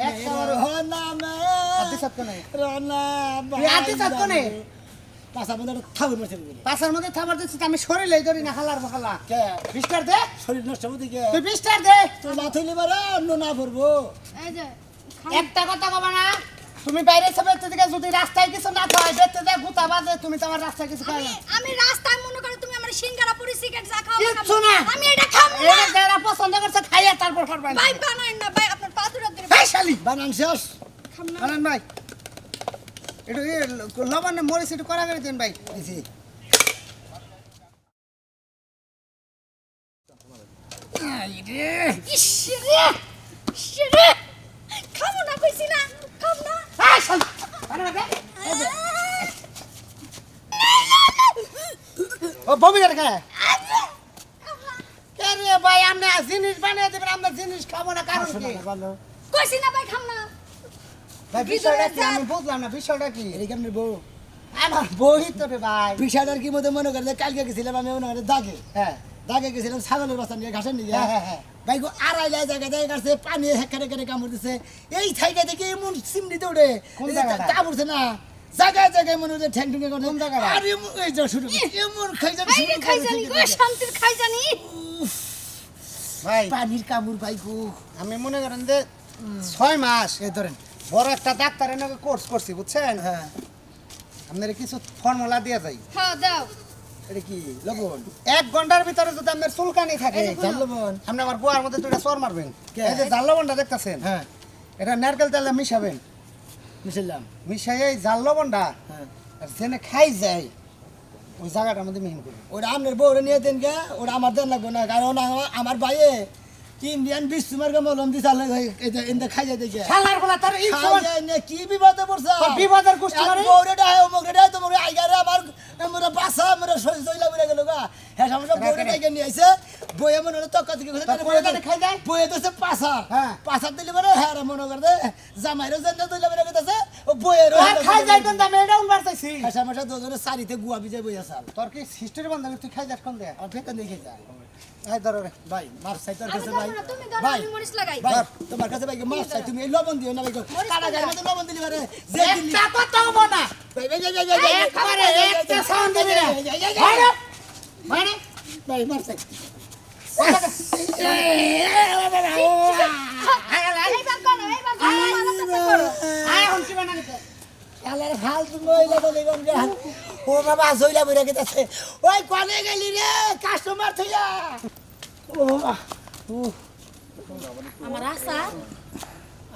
একটা বড় রনা মে আদি সত্য নাই রনা তুই আদি সত্য নেই পাঁচা মধ্যে থাউন মারছে বলে পাশার মধ্যে থাবার দিচ্ছিস আমি শরীরে ধরি না খালার বখালা কে বিস্টার দে শরীর নষ্ট হতে কে তুই বিস্টার দে তো না থইলে বারে অন্য না পড়বো এই যে একটা কথা কবা না তুমি বাইরে সবে থেকে যদি রাস্তায় কিছু না খাওয়াই বেতে দে গুতা বাজে তুমি তোমার রাস্তায় কিছু খাও আমি আমি রাস্তায় মনে করে তুমি আমার সিঙ্গারা পুরি সিগারেট চা খাও কিচ্ছু না। আমি এটা খাবো না এটা যারা পছন্দ করছে খাইয়া তারপর করবেন ভাই বানাই না ভাই আপনার পা দুটা ধরে ভাই শালি বানান শেষ খাম না আনন্দ ভাই একটু লবণ মরিচ একটু করা করে দিন ভাই দিছি ইস রে ইস রে খাবো না কইছি না খাবো না এই শালি আরে ভাই ও বমি করে কে কে রে ভাই ভাই আপনি জিনিস বানিয়ে দেবেন আমরা জিনিস খাবো না কারণ কি কইছি না ভাই খাম না ভাই বিষয়টা কি আমি বুঝলাম না বিষয়টা কি এই কেমন বউ আমার বই তো রে ভাই বিষয়টার কি মধ্যে মনে করে কালকে গেছিলাম আমি মনে করে দাগে হ্যাঁ দাগে গেছিলাম ছাগলের বাচ্চা নিয়ে ঘাসের নিয়ে হ্যাঁ, হ্যাঁ, হ্যাঁ। ভাই গো আড়াইলা জায়গা জায়গা কাটছে পানি হেকারে হেকারে কামড় দিছে এই থাইকা দেখে এমন সিমড়িতে উঠে কোন জায়গাটা? কামড়ছে না জায়গায় জায়গায় মনে হচ্ছে ঠ্যাং ঠুঙ্গে করে কোন জায়গাটা? আর এই যা শুরু এমন খাই যাবে ভাই রে খাই জানি গো শান্তির খাই জানি ভাই পানির কামড় ভাই গো আমি মনে করেন যে 6 মাস এই ধরেন বড় একটা ডাক্তারের নাকি কোর্স করছি বুঝছেন হ্যাঁ আপনার কিছু ফর্মুলা দিয়ে যাই হ্যাঁ দাও এটা কি লবণ 1 ঘন্টার ভিতরে যদি আপনার চুলকানি থাকে জাল লবণ আপনি আমার গোয়ার মধ্যে দুইটা চর মারবেন কে? এই যে জাল লবণটা দেখতেছেন হ্যাঁ এটা নারকেল তেলে মিশাবেন মিশাইলাম মিশাই এই জাল লবণটা হ্যাঁ আর যেনে খাই যায় ওই জায়গাটার মধ্যে মিহিন করবেন ওটা আপনার বউরে নিয়ে দেন গে ওটা আমার দেন লাগবে না কারণ আমার ভাইয়ে ইন্ডিয়ান বিশ্বমার মলম দিছাল এতে খাই যায় দেখে শালার বলা তার এই খাই যায় না কি বিপদে পড়ছে তোর বিপদের গোষ্ঠী মানে? বউরে ডায় অমুক ডায় তোমার আইগারে আমার মোরা বাসা মোরা সইলা বলে গেল গা হ্যাঁ সমস্যা বউরে ডাইকে নিয়ে আইছে বইয়ে মনে হলো তক্কা থেকে তোর বউরে ডাইকে খাই যায়? বইয়ে তো পাসার হ্যাঁ। পাসার দিলে মানে হ্যাঁ রে মনে করে জামাইরও জেন তুইলা বলে গেছে ও বইয়েরও আর খাই যাই তো আমি এটা উনবার চাইছি হ্যাঁ সমস্যা দুজনে সারিতে গুয়া বিজয় বইয়া সাল তোর কি সিস্টের বন্ধ তুই খাই যাস কোন দে আর ফেকা দেখে যায় এই ধর রে ভাই মার চাই তোর আমি কাছে দাও ভাই না তুমি দাও ভাই আমি মরিচ লাগাই ভাই তোমার কাছে ভাই মার চাই তুমি এই লবণ দিও না ভাই কাটা গায়ের মধ্যে লবণ দিলি পারে যে দিলি একটা কথা হবো না ভাই ভাই ভাই ভাই একবারে একটা সাউন্ড দিবি না মানে ভাই মার চাই এইবার করো এইবার করো আয় হন কি বানানি আলার হাল তুমি ওইলা বলে গম যা ও বাবা জইলা বইরা গেছে ওই কোনে গেলি রে কাস্টমার থইয়া ও বাবা আমার আশা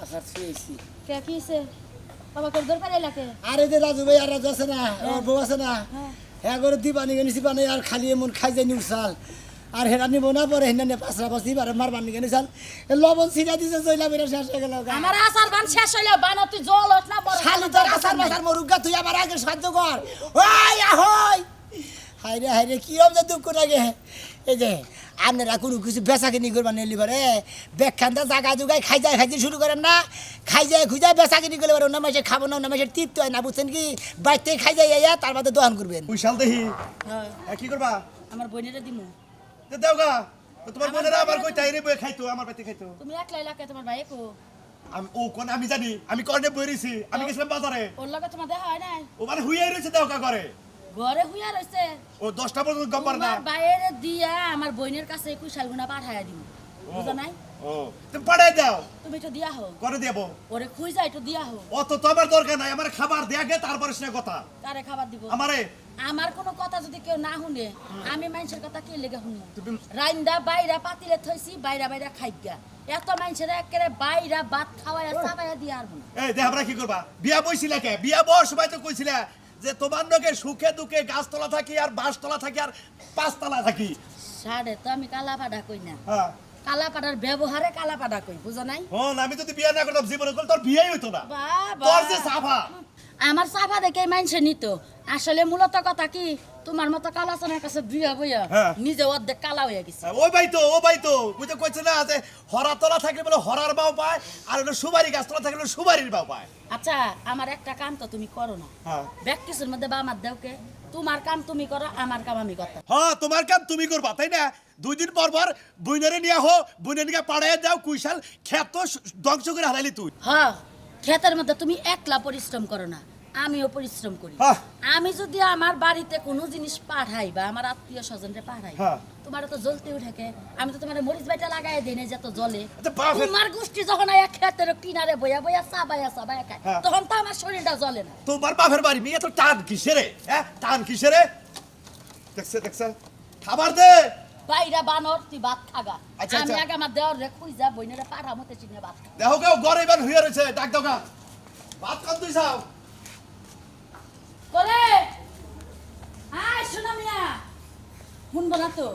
আসার শুয়েছি কে কিছে বাবা করে দর পারে লাগে আরে যে রাজু ভাই আর রাজু আছে না আমার বউ আছে না হ্যাঁ করে দিবানি গেছি বানাই আর খালি এমন খাই যাই নিউসাল আর হেরা নিব না পরে হেনা পাঁচরা পাঁচি বারে মারবার নিয়ে নিছাল লবণ ছিটা দিছে জইলা বেরা শেষ হয়ে গেল আমার আসার বান শেষ হইলো বানা তুই জল হস না বড় খালি তোর আসার মাসার মরুগা তুই আমার আগে সাহায্য কর ওই আহই হাইরে কি রকম যে দুঃখ লাগে এই যে আপনারা কোনো কিছু বেচা কিনি করবার নিলি পারে বেখানটা জাগা জুগায় খাইতে শুরু করেন না খাই যায় খুঁজায় বেচা কিনি করলে পারে অন্য মাসে খাবো না অন্য মাসে তৃপ্ত হয় না বুঝছেন কি বাড়িতে খাই যায় ইয়া তার বাদে দোকান করবেন উইশাল দেহি হ্যাঁ, কি করবা আমার বোনেরে দিমু দেও গা তোমার বোনেরা আবার কই টাইরে বই খাইতো আমার বাড়িতে খাইতো তুমি একলা এলাকায় তোমার ভাই কো আমি ও কোন আমি জানি আমি কর্নে বই রইছি আমি গেছিলাম বাজারে ওর লগে তোমার দেখা হয় নাই ও মানে হুইয়াই রইছে দেও গা করে ঘরে হুইয়া রইছে ও 10টা পর্যন্ত গম পারে না তোমার বাইরে দিয়া আমার বোনের কাছে 21 শাল গুনা পাঠায়া দিমু বুঝা নাই ও তুমি পাঠাই দাও তুমি একটু দিয়া হো করে দেবো ওরে খুঁজা একটু দিয়া হো অত তো আমার দরকার নাই আমার খাবার দেয়া গে তারপরে সে কথা কারে খাবার দিব আমারে আমার কোনো কথা যদি কেউ না শুনে আমি মানুষের কথা কি লেগে শুনি তুমি- রাইন্দা বাইরা পাতিলে থইছি বাইরা বাইরা খাইগা এত মানুষের একেবারে বাইরা ভাত খাওয়াইয়া চাবাইয়া দিয়ে আর মনে এই দেখ আমরা কি করবা বিয়া বইছিলা কে বিয়া বর সময় তো কইছিলা যে তোমার লোকে সুখে দুঃখে গাছতলা থাকি আর বাঁশতলা থাকি আর পাঁচতলা থাকি সাড়ে তো আমি কালাপাড়া কই না হ্যাঁ কালাপাড়ার ব্যবহারে কালাপাড়া কই বুঝো নাই হন আমি যদি বিয়া না করতাম জীবনে করলে তোর বিয়েই হইতো না বাবা তোর যে সাফা আমার চাপা দেখে মানুষে নিত আসলে মূলত কথা কি তোমার মতো কালাচনের কাছে বিয়া বইয়া হ্যাঁ। নিজে অর্ধেক কালা হয়ে গেছে ও ভাই তো বুঝতে কইছে না যে হরা তলা থাকলে বলে হরার বাও পায় আর হলো সুবারি গাছতলা থাকলে সুবারির বাও পায় আচ্ছা আমার একটা কাম তো তুমি করো না হ্যাঁ ব্যাগ কিছুর মধ্যে বা আমার দেওকে তোমার কাম তুমি করো আমার কাম আমি করতাম হ্যাঁ তোমার কাম তুমি করবা তাই না 2 দিন পর পর বুইনারে নিয়া হো বুইনারিকে পাড়ায় দাও কুইশাল ক্ষেত ধ্বংস করে হারাইলি তুই হ্যাঁ ক্ষেতের মধ্যে তুমি একলা পরিশ্রম করো না আমিও পরিশ্রম করি হ্যাঁ। আমি যদি আমার বাড়িতে কোনো জিনিস পাঠাই বা আমার আত্মীয় স্বজনরে পাঠাই হ্যাঁ। তোমার তো জ্বলতে উঠে আমি তো তোমার মরিচ বাইটা লাগাই দিই না যত জলে আচ্ছা, বাপরে। তোমার গোষ্ঠী যখন এক ক্ষেতের কিনারে বইয়া বইয়া চাবাইয়া খায় হ্যাঁ। তখন তো আমার শরীরটা জ্বলে না তোমার বাপের বাড়ি মেয়ে তো টান কিসেরে হ্যাঁ টান কিসেরে দেখছে খাবার দে বাইরা বানর তুই ভাত খাগা আচ্ছা, আমি আচ্ছা। আগে আমার দেওয়ার রে খুঁজা বইনেরা পাঠা মতে চিনে ভাত খা দেখো কেউ গড়ে এবার হইয়া রয়েছে ডাক দাও গা ভাত খান তুই যাও করে আয় শোনা মিয়া শুনবো না তো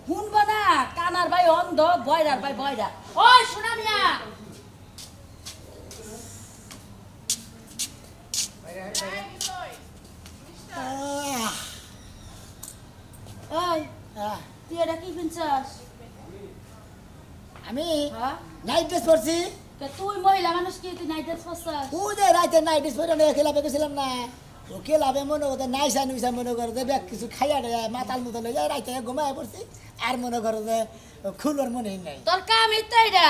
শুনবো না কানার ভাই অন্ধ বয়রার ভাই বয়রা ওই শোনা মিয়া ওই তুই এটা কি কিনছস আমি হ্যাঁ নাইট ড্রেস পরছি তা তুই মহিলা মানুষ কি তুই নাইট ড্রেস পরছস ও যে রাইতে নাইট ড্রেস পরে নিয়ে খেলাবে গেছিলাম না ও খেলাবে মনে করতে নাইসা নুইসা মনে করে যে ব্যাগ কিছু খাইয়া দেয় মাতাল মতো লয়ে যায় রাইতে ঘুমায় পড়ছি আর মনে করে যে খুলর মনেই নাই তোর কাম ইত্যাইরা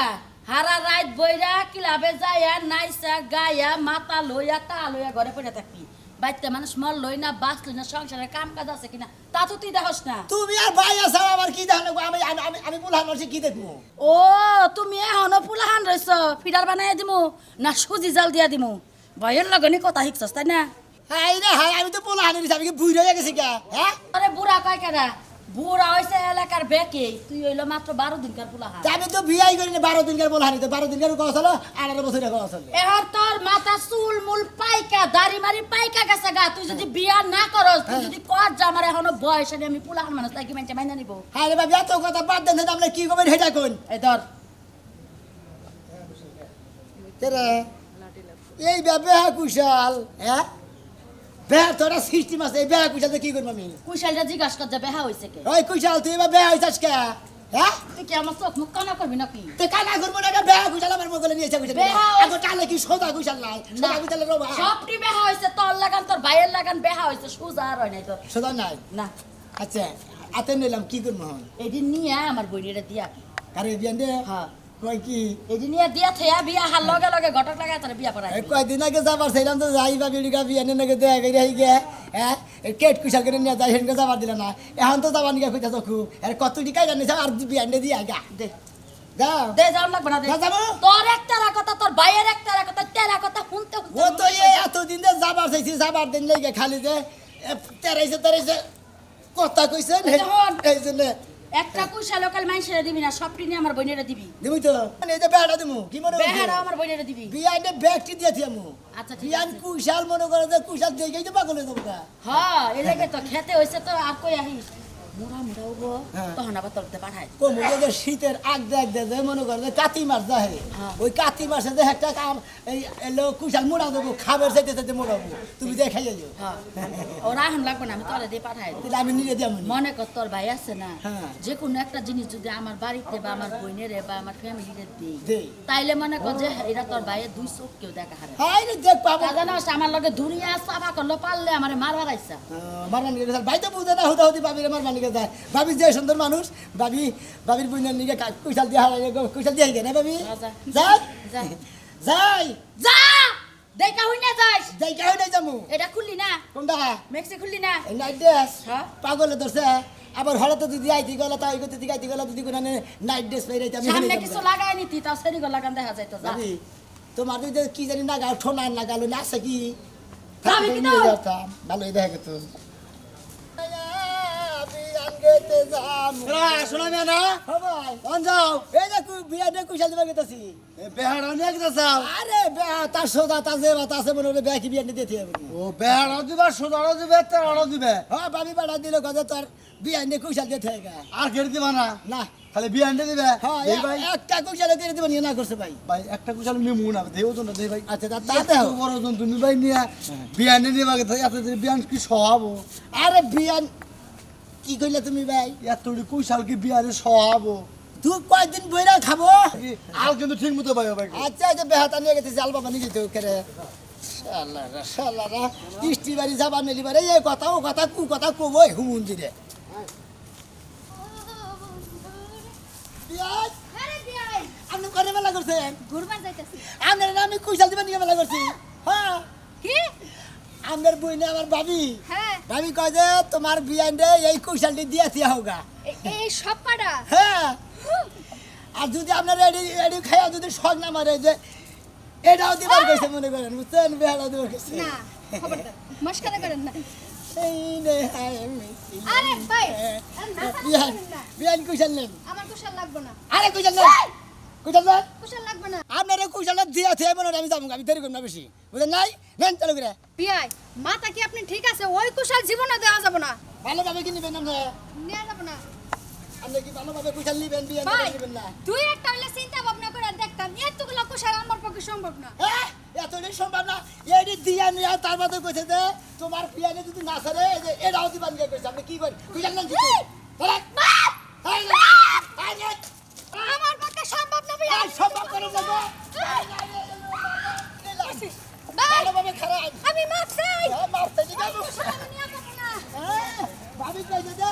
হারা রাত বইরা ক্লাবে যাইয়া নাইসা গায়া মাথা লইয়া তা লইয়া ঘরে পড়ে থাকবি বাইতে মানুষ মর লই না বাস লই না সংসারে কাম কাজ আছে কিনা তা তো তুই দেখস না তুমি আর ভাই আছে আমার কি দেখো আমি আমি আমি আমি বুলহান মারছি কি দেখবো ও তুমি এখনো পুলাহান রইছ ফিডার বানাই দিমু না সুজি জাল দিয়া দিমু ভয়ের লগনি কথা শিখছস তাই না হাই রে হাই আমি তো বুলহানের হিসাবে কি বুড়ি হয়ে গেছি গা হ্যাঁ আরে বুড়া কয় কেনা বুড়া হইছে এলাকার বেকে তুই হইলো মাত্র 12 দিনকার পুলাহান তা আমি তো বিয়াই করি না 12 দিনকার বুলহানি তো 12 দিনকার কথা হলো 18 বছরের কথা হলো এবার তোর মাথা চুল মুল পাইকা দাড়ি মারি পাইকা গেছে গা তুই যদি বিয়া না করস তুই যদি কর যা আমার এখনো বয়স আছে আমি পুলাহান মানুষ তাই কি মানতে মাইনা নিব হাই রে বাবা এত কথা বাদ দেন তো আমরা কি করবেন হেটা কোন এই ধর তেরে এই বেহা কুশাল হ্যাঁ বেহা তোরা সিস্টেম আছে এই বেহা কুশাল কি করবো আমি কুশালটা জিজ্ঞাসা কর যে বেহা হইছে কে ওই কুশাল তুই এবার বেহা হইছাস কে হ্যাঁ তুই কি আমার চোখ মুখ কানা করবি নাকি তে কানা করবো না বেহা কুশাল আমার মোগলে নিয়েছে কুশাল বেহা আগে টালে কি সোজা কুশাল নাই সোজা কুশাল রবা সবটি বেহা হইছে তোর লাগান তোর ভাইয়ের লাগান বেহা হইছে সুজা আর হয় নাই তোর সোজা নাই না আচ্ছা আতে নিলাম কি করবো হন এদিন নিয়ে আমার বইনেরে দিয়া আরে বিয়ান দে হ্যাঁ কই কি এদিন নিয়ে দিয়া থেয়া বিয়া হার লগে লগে ঘটক লাগায় তোর বিয়া পড়াই এই কয়দিন আগে যাবার ছিলাম তো যাই বা বিড়িকা বিয়ানে নাকি দেয়া গেছে হই গে হ্যাঁ এই কেট কুশাল করে নিয়ে যাই হেনকে যাবার দিল না এখন তো যাবার নিয়ে কইতা চকু আর কত টিকা জানিস আর বিয়ানে দিয়ে আগা দে যাও দে যাও লাগবে না দে না যাবো? তোর একটারা কথা তোর ভাইয়ের একটারা কথা তেরা কথা শুনতে ও তো এই এতদিন যে যাবার চাইছি যাবার দিন লেগে খালি যে তেরাইছে কথা কইছেন এই যে হন। এই জন্য একটা কুশা লোকাল মানুষেরা দিবি না সবটি নিয়ে আমার বইনেরা দিবি দিবি তো এই যে বেড়া দিমু কি মনে বেহারা আমার বইনেরা দিবি বিয়ানে ব্যাগটি দিয়েছি আমু আচ্ছা ঠিক বিয়ান আছে কুশাল মনে করে যে কুশাল দেখেই তো পাগল হয়ে যাবো গা। হ্যাঁ এলাকে তো খেতে হইছে তো আর কই আহিস মোড়া মোড়া উবো হ্যাঁ। তখন আবার তোরতে পাঠাই কমুকে যে শীতের আগ দেখ দে যে মনে করে যে কাতি মাস যাহে হ্যাঁ। ওই কাতি মাসে যে একটা কাম এই এলো কুশাল মোড়া দেবো খাবার চাইতে চাইতে মোড়াবো তুমি দেখাই যাইও হ্যাঁ ওরা এখন লাগবে না আমি তোরা দিয়ে পাঠাই দেব। তাহলে আমি নিয়ে দিই মনে কর তোর ভাই আছে না হ্যাঁ। যে কোনো একটা জিনিস যদি আমার বাড়িতে বা আমার বোনেরে বা আমার ফ্যামিলিতে দেই দেই। তাইলে মনে কর যে এরা তোর ভাইয়ের দুই চোখ কেউ দেখা হারে হাই রে দেখ পাবো তা জানোস আমার লগে দুনিয়া সাফা করলো পারলে আমার মারবার আইসা মারমানি গেছে ভাই তো বুঝে না হুদা হুদি ভাবির মারমানি গেছে ভাবি যে সুন্দর মানুষ ভাবির বোনের নিকে কুশাল দিয়ে কুশাল দিয়ে গে না ভাবি যা। যাই যা। যাই যা দেখা হই না যাস যাই কাহ নাই যামু এটা খুললি না কোনটা মেক্সি খুললি না নাইট ড্রেস হ্যাঁ। পাগলে ধরছে আবার হঠাৎ যদি আইতি গেল তাই করতে দিকে আইতি গেল যদি কোনো নাইট ড্রেস পেয়ে আমি সামনে কিছু লাগাই নিতি তাও সেরি গো লাগান দেখা যাইতো যা ভাবি তোমার যদি কি জানি না গাও ঠোনা না গালো না আছে কি ভাবি কি নিয়ে দাও? যেতাম ভালোই দেখে তো শোনা মেয়ে না কোন যাও এই যে বিয়া দিয়ে কুশাল দিবার গেতাছি বেহাড়া নিয়ে গেছে চাও আরে বেয়া তার সোজা তার যে বাতা আছে মনে হলে বেয়া কি বিয়া দিয়ে দিতে হবে ও বেহাড়া দিবে সোদাড়া দিবে তেরাড়া দিবে হ্যাঁ বাবি বাড়া দিল কথা তোর বিয়া দিয়ে কুশাল দিয়ে থাকে আর কেটে দিবা না না খালি বিয়ে আনতে দিবে হ্যাঁ দেই ভাই একটা কুশাল দিয়ে দিব নিয়ে না করছে ভাই ভাই একটা কুশাল নিমু না দেও তো না দেই ভাই আচ্ছা তাতে এত বড় জন তুমি ভাই নিয়ে বিয়ে আনতে দিবা এত বিয়ান কি সহাবো আরে বিয়া কি কইলে তুমি ভাই এতটি কুশাল কি বিয়ারে সহাবো তুই কয়দিন বইরা খাবো আর কিন্তু ঠিক মতো ভাই ভাই আচ্ছা আচ্ছা বেহাতা নিয়ে গেছে জাল বাবা নিয়ে যেতে করে শালারা ইষ্টি বাড়ি যাবা মেলি বাড়ি এই কথা ও কথা কু কথা কবই হুমুন দিরে আরে বিয়াই আপনি করে মেলা করছেন ঘুরবার যাইতাছি আপনার না আমি কুশাল দিবা নিয়ে মেলা করছি হ্যাঁ কি আপনার বই না আমার ভাবি হ্যাঁ ভাবি কয় যে তোমার বিয়ান্ডে এই কুশালটি দিয়ে দিয়া হোগা এই সব পাড়া হ্যাঁ আর যদি আপনার এডি এডি খাইয়া যদি শখ না মারে যে এটাও দিবার কইছে মনে করেন বুঝছেন বেহাড়াও দিবার কইছে না খবরদার মস্কারা করেন না এই নে হায় মিছি আরে ভাই আর মাথা বিয়ান করেন না বিয়ান কুশাল নেন আমার কুশাল লাগবে না আরে কুশাল নেন কুশাল নেন কুশাল লাগবে না আপনার কুশাল দিয়া থেকে মনে হয় আমি যাবো আমি দেরি করব না বেশি বুঝলেন নাই নেন চালু করে বিয়াই মাথা কি আপনি ঠিক আছে ওই কুশাল জীবনে দেওয়া যাবে না ভালোভাবে কি নেবেন আপনার নেওয়া যাবে না আপনি কি ভালোভাবে কুশাল নেবেন বিয়ান ভাই নেবেন না তুই একটা হইলে চিন্তা ভাবনা করে দেখতাম এতগুলো কুশাল আমার পক্ষে সম্ভব না হ্যাঁ এতটাই সম্ভব না এডি দিয়া নিয়ে তার মধ্যে কইছে যে তোমার বিয়ানে যদি না ছাড়ে এই যে এটাও দিবান গিয়ে কইছে আপনি কি করেন কুশাল নেন কিছু আমার পক্ষে সম্ভব করো না গো। ভালোভাবে খারাপ আমি মাপ চাই মারতে দিবে আমি নিয়ে যাবো না ভাবি কইছে যে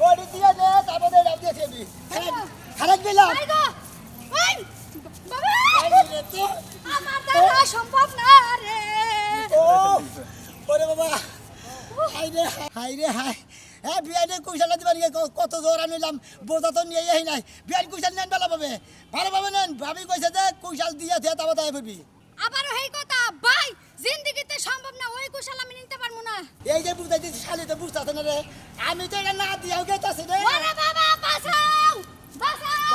ওডি দিয়ে নে তারপরে রাত দিয়ে খেবি খারাপ গেলাম আই গো ওই বাবা আরে তো আমার দ্বারা সম্ভব না রে ও ওরে বাবা হাই রে হাই হ্যাঁ বিয়ানে কুশালা দিবার কত জোর আনিলাম বোঝা তো নিয়ে আই নাই বিয়ান কুশাল নেন ভালোভাবে নেন ভাবি কইছে যে কুশাল দিয়ে থে তারপর তাই ভাবি আবারও এই কথা ভাই জিন্দেগিতে সম্ভব না ওই কুশাল আমি নিতে পারবো না এই যে বুঝাই দিছি শালি তো বুঝতাছ না রে আমি তো এটা না দিয়াও গেতাছি রে ওরে বাবা বাঁচাও বাঁচাও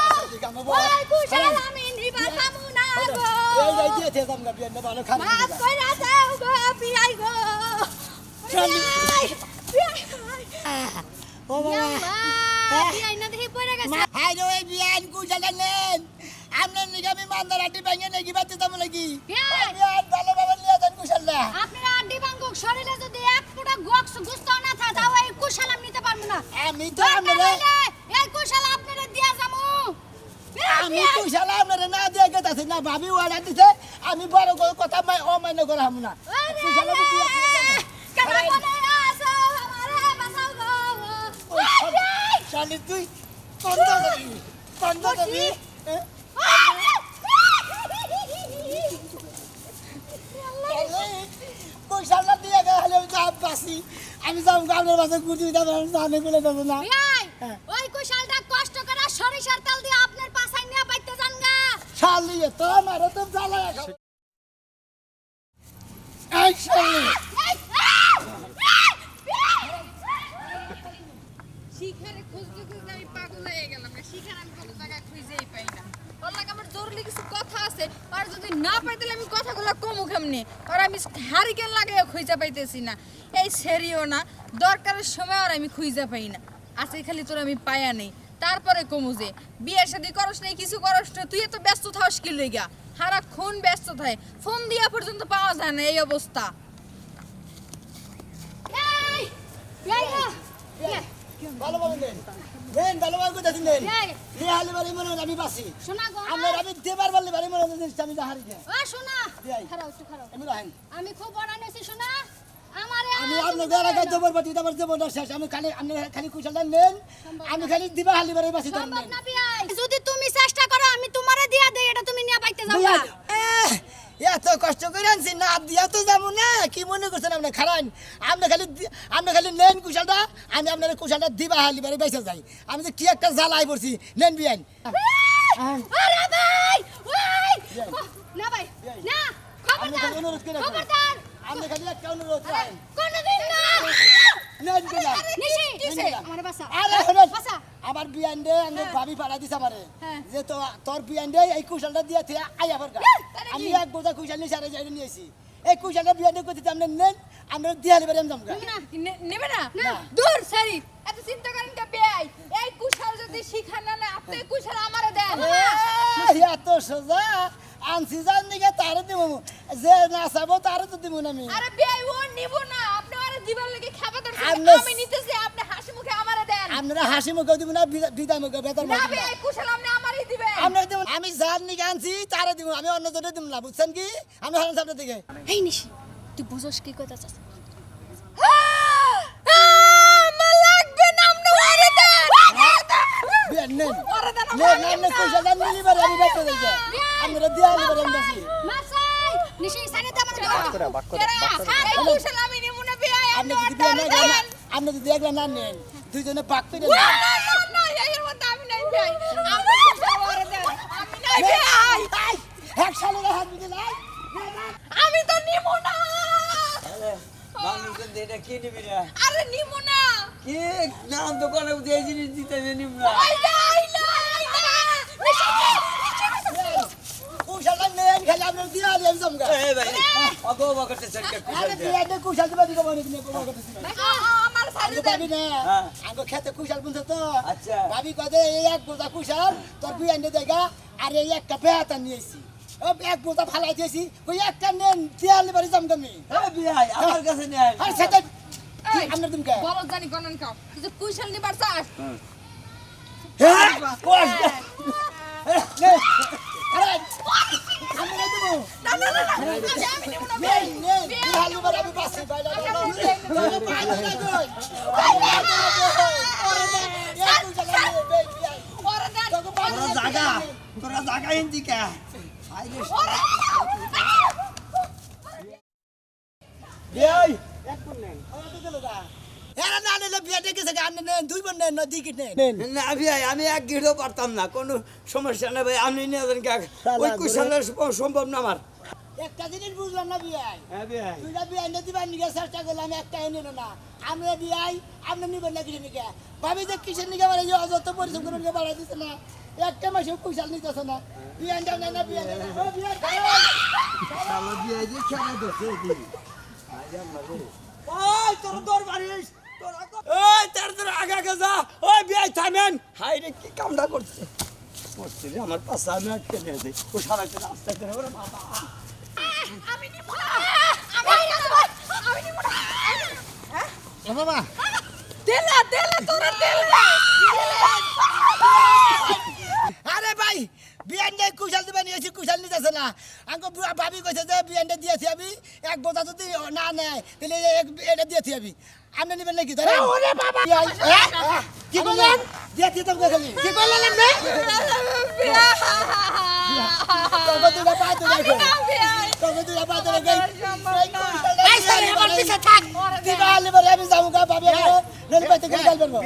ওই কুশাল আমি নিবা পাবো না গো এই যাই দিয়ে থে দাম গা বিয়ান ভালো খালি মাফ কইরা দাও গো পিয়াই গো শালি ও বাবা পিয়াই না দেখি পড়ে গেছে হাই রে ওই বিয়ান কুশাল নেন আমনে নিগামি মান্দার আটি ভাঙে নাকি বাতে দাম লাগি বিয়ান বিয়ান ভালোভাবে নিয়ে যান কুশাল না আপনারা আড্ডি বাঙ্গুক শরীরে যদি এক ফুটা গোক্স গুস্ত না থাকে তাও এই কুশাল আমি নিতে পারবো না আমি তো আমনে এই কুশাল আপনারা দিয়া যামু আমি কুশাল আমনে না দিয়ে গেতাছি না ভাবি ওয়ালা দিছে আমি বড় কথা অমান্য করা হাম না কুশাল আমি দিয়ে কেন বলে আসো আমারে বাঁচাও গো শালি তুই কন্দ দিবি কুশাল দিয়ে গেলে আমি যাব বাসি আমি যাব গানের বাসে গুজি দেব জানে বলে দেব না ভাই ওই কুশালটা কষ্ট করে সরিষার তেল দিয়ে আপনার পাছায় নিয়ে বাইতে যান গা শালি তো মারে তো জ্বালা এই শালি শিখারে খুঁজতে খুঁজতে আমি পাগল হয়ে গেলাম না শিখার আমি কোনো জায়গায় খুঁজেই পাই না ওর লাগে আমার জরুরি কিছু কথা আছে আর যদি না পাই তাহলে আমি কথাগুলো কমু কেমনে আর আমি হারিকেন লাগে খুঁজে পাইতেছি না এই সেরিও না দরকারের সময় আর আমি খুঁজে পাই না আজকে খালি তোর আমি পায়া নেই তারপরে কমু যে বিয়ের শাদী করস নাই কিছু করস না তুই এত ব্যস্ত থাকস কি লইগা সারাক্ষণ ব্যস্ত থাকে ফোন দিয়া পর্যন্ত পাওয়া যায় না এই অবস্থা এই এই ভালোভাবে নেন ভালোভাবে কোথায় নেন এই নিয়ে হালি বাড়ি মনে হয় আমি বাসি শোনা গো আমার আমি দেবার বাড়ি বাড়ি মনে হয় আমি হারি যায় ও শোনা এই। খারাপ একটু খারাপ আমি রাহেন আমি খুব বড় নেছি শোনা আমারে আমি আপনাদের এলাকায় দেবর বাটি দেবার দেবো না শেষ আমি খালি আপনি খালি কুশলটা নেন আমি খালি দিবা হালি বাড়ি বাসি ধরেন সম্ভব নেন না বিয়াই যদি তুমি চেষ্টা করো আমি তোমারে দিয়া দেই এটা তুমি নিয়ে বাইতে যাও না এত কষ্ট করে আনছি না দিয়া তো যাবো না কি মনে করছেন আপনি খারান আপনি খালি নেন কুশলটা আমি আপনার কুশলটা দিবা হালি বাড়ি বেঁচে যাই আমি তো কি একটা জ্বালাই পড়ছি নেন বিয়ান আরে ভাই ওই না ভাই না আমি খবরদার খালি অনুরোধ করে খবরদার আপনি খালি একটা অনুরোধ করেন কোনদিন না নেন বিয়ান নিশি আমারে বাসা আরে শুনুন বাসা আমার বিয়ান দে আমি ভাবি পাড়া দিছে আমারে হ্যাঁ। যে তো তোর বিয়ান দে এই কুশলটা দিয়ে তুই আইয়া পড়গা তাহলে আমি কি? এক বোঝা কুশল নিয়ে সারা যাই নিয়েছি এই কুশলটা বিয়ান দে করতে আপনি নেন আমরা দিয়ালি বাড়ি আমি যামগা নেবে না না। দূর সারি এত চিন্তা করেন কে বেয়াই এই কুশাল যদি শিখা না না আপনি কুশাল আমারে দেন এত সোজা আনছি জান দিকে তারে দিব যে না চাবো তারে তো দিব না আমি আরে বেয়াই ও নিব না আপনি আরে দিবার লাগি খাবার দরকার আমরা- আমি নিতেছি আপনি হাসি মুখে আমারে দেন আপনারা হাসি মুখে দিব না বিদায় মুখে বেতন না বেয়াই কুশাল আপনি আমারই দিবেন আমরা দিব আমি জান নিকে আনছি তারে দিব আমি অন্য জনে দিব না বুঝছেন কি আমি হারান সামনে দিকে এই নিশি তুই বুঝছস কি কথা চাস আমার লাগবে না আপনি ওরে দেন বিয়ান নেন ওরে দেন নেন নেন কুশলটা নিলি বাড়ি আমি বেঁচে যাই আমরা দিয়ালি বাড়ি আমি যাচ্ছি মাসাই নিশি সাইনে তে আমারে দাও এই কুশাল আমি নিব না বেয়াই আপনি আপনি যদি ওরে বিয়ান দেন আপনি যদি একলা না নেন দুইজনে পাক করে না না না না এর মধ্যে আমি নাই বেয়াই আমি কুশাল ওরে দেন আমি নাই বেয়াই এক সালে হাত দিতে নাই আমি তো নিব না মানুষজন এটা কি নিবি না আরে নিব না কি নাম দোকানে এই জিনিস দিতে নিব না আইলা আইলা আইলা কুশলটা নেন খালি আপনার দিয়ালি আমি যামগা এই ভাই অগো বকতে সরকার আরে কুশল দে বিয়ান কুশল দিবা দিবা মানে কিনে কোমা করতেছি আমার সাথে আমি ভাবি না হ্যাঁ। আঙ্গো খেতে কুশাল বুনছে তো আচ্ছা। ভাবি কদে এই এক বোঝা কুশাল তোর বিয়ান দে দেখা আর এই একটা বেহাতা নিয়েছি ও এক বোঝা ফালাই দিয়েছি ওই একটা নেন দিয়ালি বাড়ি যাম আমি এই বিয়াই আমার কাছে নেই আর সেটা আমরা তুমি কে বলো জানি কোনন খাও তুই যে কুশল নিবার চাস হ্যাঁ আরে আমি না দেবো না না না না, আমি নেব না নেই নেই বিহালি বড় আমি বাসি বাইরে না বাইরে না কই ওরে না এই তুই জানা বে ওরে দেন তোকে বাইরে তোরা জাগা হিন্দি কে বিয়াই এক কোন নেন ওটা চলে যা এরা না নিলে বিয়াতে গেছে গান নেন দুই বোন নেন নদী কি নেন না ভাই আমি এক গিরো পারতাম না কোনো সমস্যা না ভাই আপনি নিয়ে যাবেন কে ওই কুশলের সম্ভব না আমার একটা জিনিস বুঝলাম না বিয়াই হ্যাঁ ভাই দুইটা বিয়াই না দিবার নিকে চেষ্টা করলাম একটা এনে না আমরা বিয়াই আপনি নিবেন না কিছু নিকে ভাবি যে কিসের নিকে মানে অযথ পরিশ্রম করে নিকে বাড়াই দিচ্ছে না একটা মাসে কুশাল নিতেছে না বিয়াইটা নেই না বিয়াই ও বিয়াই শালা দিয়ে যে খেলা দছে দি ওই তোর দরবারিস ওই তোর আগা যা ওই বিয়াই থামেন হাই রে কি কামড়া করছে করছে রে আমার পাশে আমি আটকে নিয়ে ও সারা রাস্তা করে ওরে বাবা আমি নিব না আমি নিব না ও বাবা তেলা তেলা তোরা তেলা আরে ভাই বিয়ান্ডে কুশাল দিবা নিয়েছি কুশাল নিতেছে না আঙ্কো ভাবি কইছে যে বিয়ান্ডে দিয়েছি আমি এক বোঝা যদি না নেয় তাহলে এটা দিয়েছি আমি আপনি নেবেন নাকি ধরে ওরে বাবা কি বলেন দিয়েছি তো খালি কি বলেন আপনি তবে দুলা পা ধরে গেল তবে দুলা পা ধরে গেল এই সরে আমার পিছে থাক দিবালি বলে আমি যাবো গা ভাবি নলি পাইতে গেল বলবো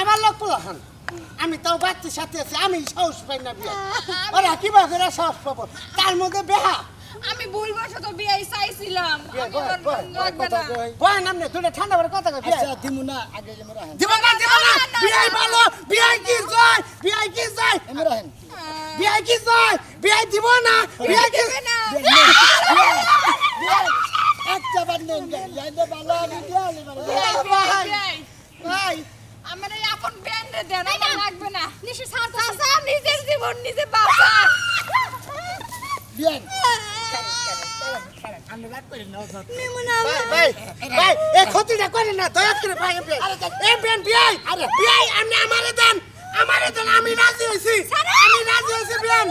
আমার লোক পোলাহান আমি তাও বাচ্চার সাথে আছি আমি সাহস পাই না বিয়া ওরা কিবা করে সাহস পাবো তার মধ্যে বেহা আমি ভুলবশত বিয়ে চাইছিলাম আমি আর লাগবে না বয় নামনে দুটো ঠান্ডা করে কথা কই আচ্ছা দিমু না আগে যে মোরা হেন দিব না বিয়াই ভালো বিয়াই কি জয় মোরা হেন বিয়াই কি জয় বিয়াই দিব না বিয়াই কি না একটা বার নেন যাইতে ভালো আমি দিয়ালি মানে ভাই আমার এই আপন ব্যান্ডে দেন আমার লাগবে না নিশি সাসা নিজের জীবন নিজে বাঁচা বিয়ান ভাই ভাই এই ক্ষতিটা করেন না দয়া করে ভাই এই বেন বিয়াই বিয়াই আপনি আমারে দেন আমি রাজি হইছি বিয়ান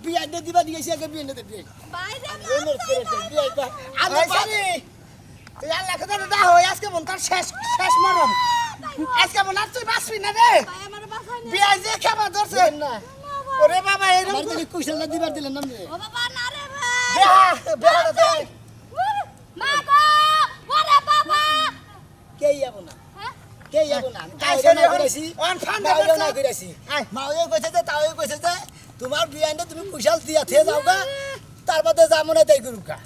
বিয়ান দিবা দিয়েছি আগে বিয়ান দে বিয়ান বাইরে বিয়ান আলো পানি তুই আল্লাহ কথা দাও আজকে মন তার শেষ মরম আজকে মন আর তুই বাঁচবি না রে আমার বাসা বিয়াই যে খাবার ধরছে না ওরে বাবা এরকম আমার তো কুশল দিবার দিলেন না ও বাবা না রে ভাই বেহা দে মা গো ওরে বাবা কে যাবো না কে যাবো না আই তাই না করেছি অন ঠান্ডা তাও না করেছি মাও কইছে যে তাও কইছে যে তোমার বিয়ানটা তুমি কুশল দিয়া থে যাওগা তারপরে যাবো না তাই করুকা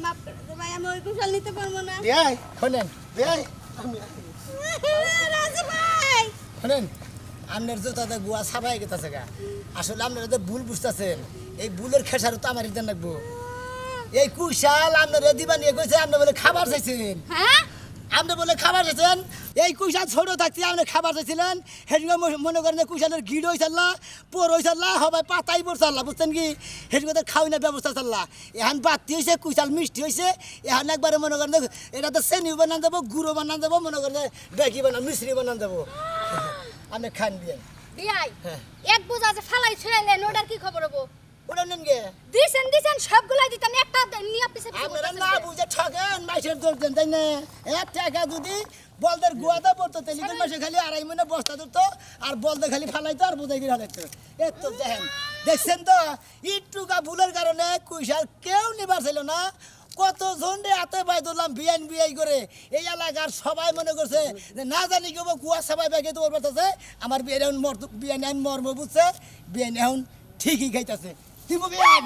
মাফ করে দে ভাই আমি ওই কুশল নিতে পারবো না বিয়াই শুনেন বিয়াই রাজু ভাই শুনেন আপনার জুতাতে গুয়া সাবাই গেতেছে গা আসলে আপনারা যে ভুল বুঝতেছেন এই ভুলের খেসারও তো আমার দিন লাগবো এই কুশাল আপনারা দিবা নিয়ে কইছে আপনি বলে খাবার চাইছেন হ্যাঁ আপনি বলে খাবার চাইছেন এই কুশাল ছোট থাকতে আপনি খাবার চাইছিলেন সেদিকে মনে করেন যে কুশালের গিড হয়েছিল পোর হয়েছিল হবাই পাতাই পড়ছাল বুঝছেন কি সেদিকে তো খাওয়ানোর ব্যবস্থা চাল্লা এখন বাতি হয়েছে কুশাল মিষ্টি হয়েছে এখন একবারে মনে করেন এটা তো চেনি বানান দেবো গুঁড়ো বানান দেবো মনে করেন বেকি বানান মিশ্রি বানান দেবো আপনি খান দিয়ে বিয়াই হ্যাঁ। এক বোঝা যে ফালাই ছুঁড়াইলেন ওটার কি খবর হবো ওটা নেন গে দিছেন সবগুলাই দিতেন একটা নিয়ে পিছে পিছে আপনারা বলতেছেন না যে। বুঝে ঠকেন মাসের দোষ দেন তাই না এক টাকা যদি বলদের গুয়াদা পড়তো তেলিগুন মাসে খালি আড়াই মনে বস্তা ধরতো আর বলদে খালি ফালাইতো আর বোঝাই গিয়ে হালাইতো এর তো দেখেন দেখছেন তো ইটুকা ভুলের কারণে কুইশাল কেউ নিবার ছিল না কতজন রে হাতে পাই ধরলাম বিয়াই করে এই এলাকার সবাই মনে করছে যে না জানি কেউ কুয়া সবাই ব্যাগে তো বলতেছে আমার বিয়ান মর্ম বুঝছে বিয়ান এখন ঠিকই খাইতেছে দিব বিয়ান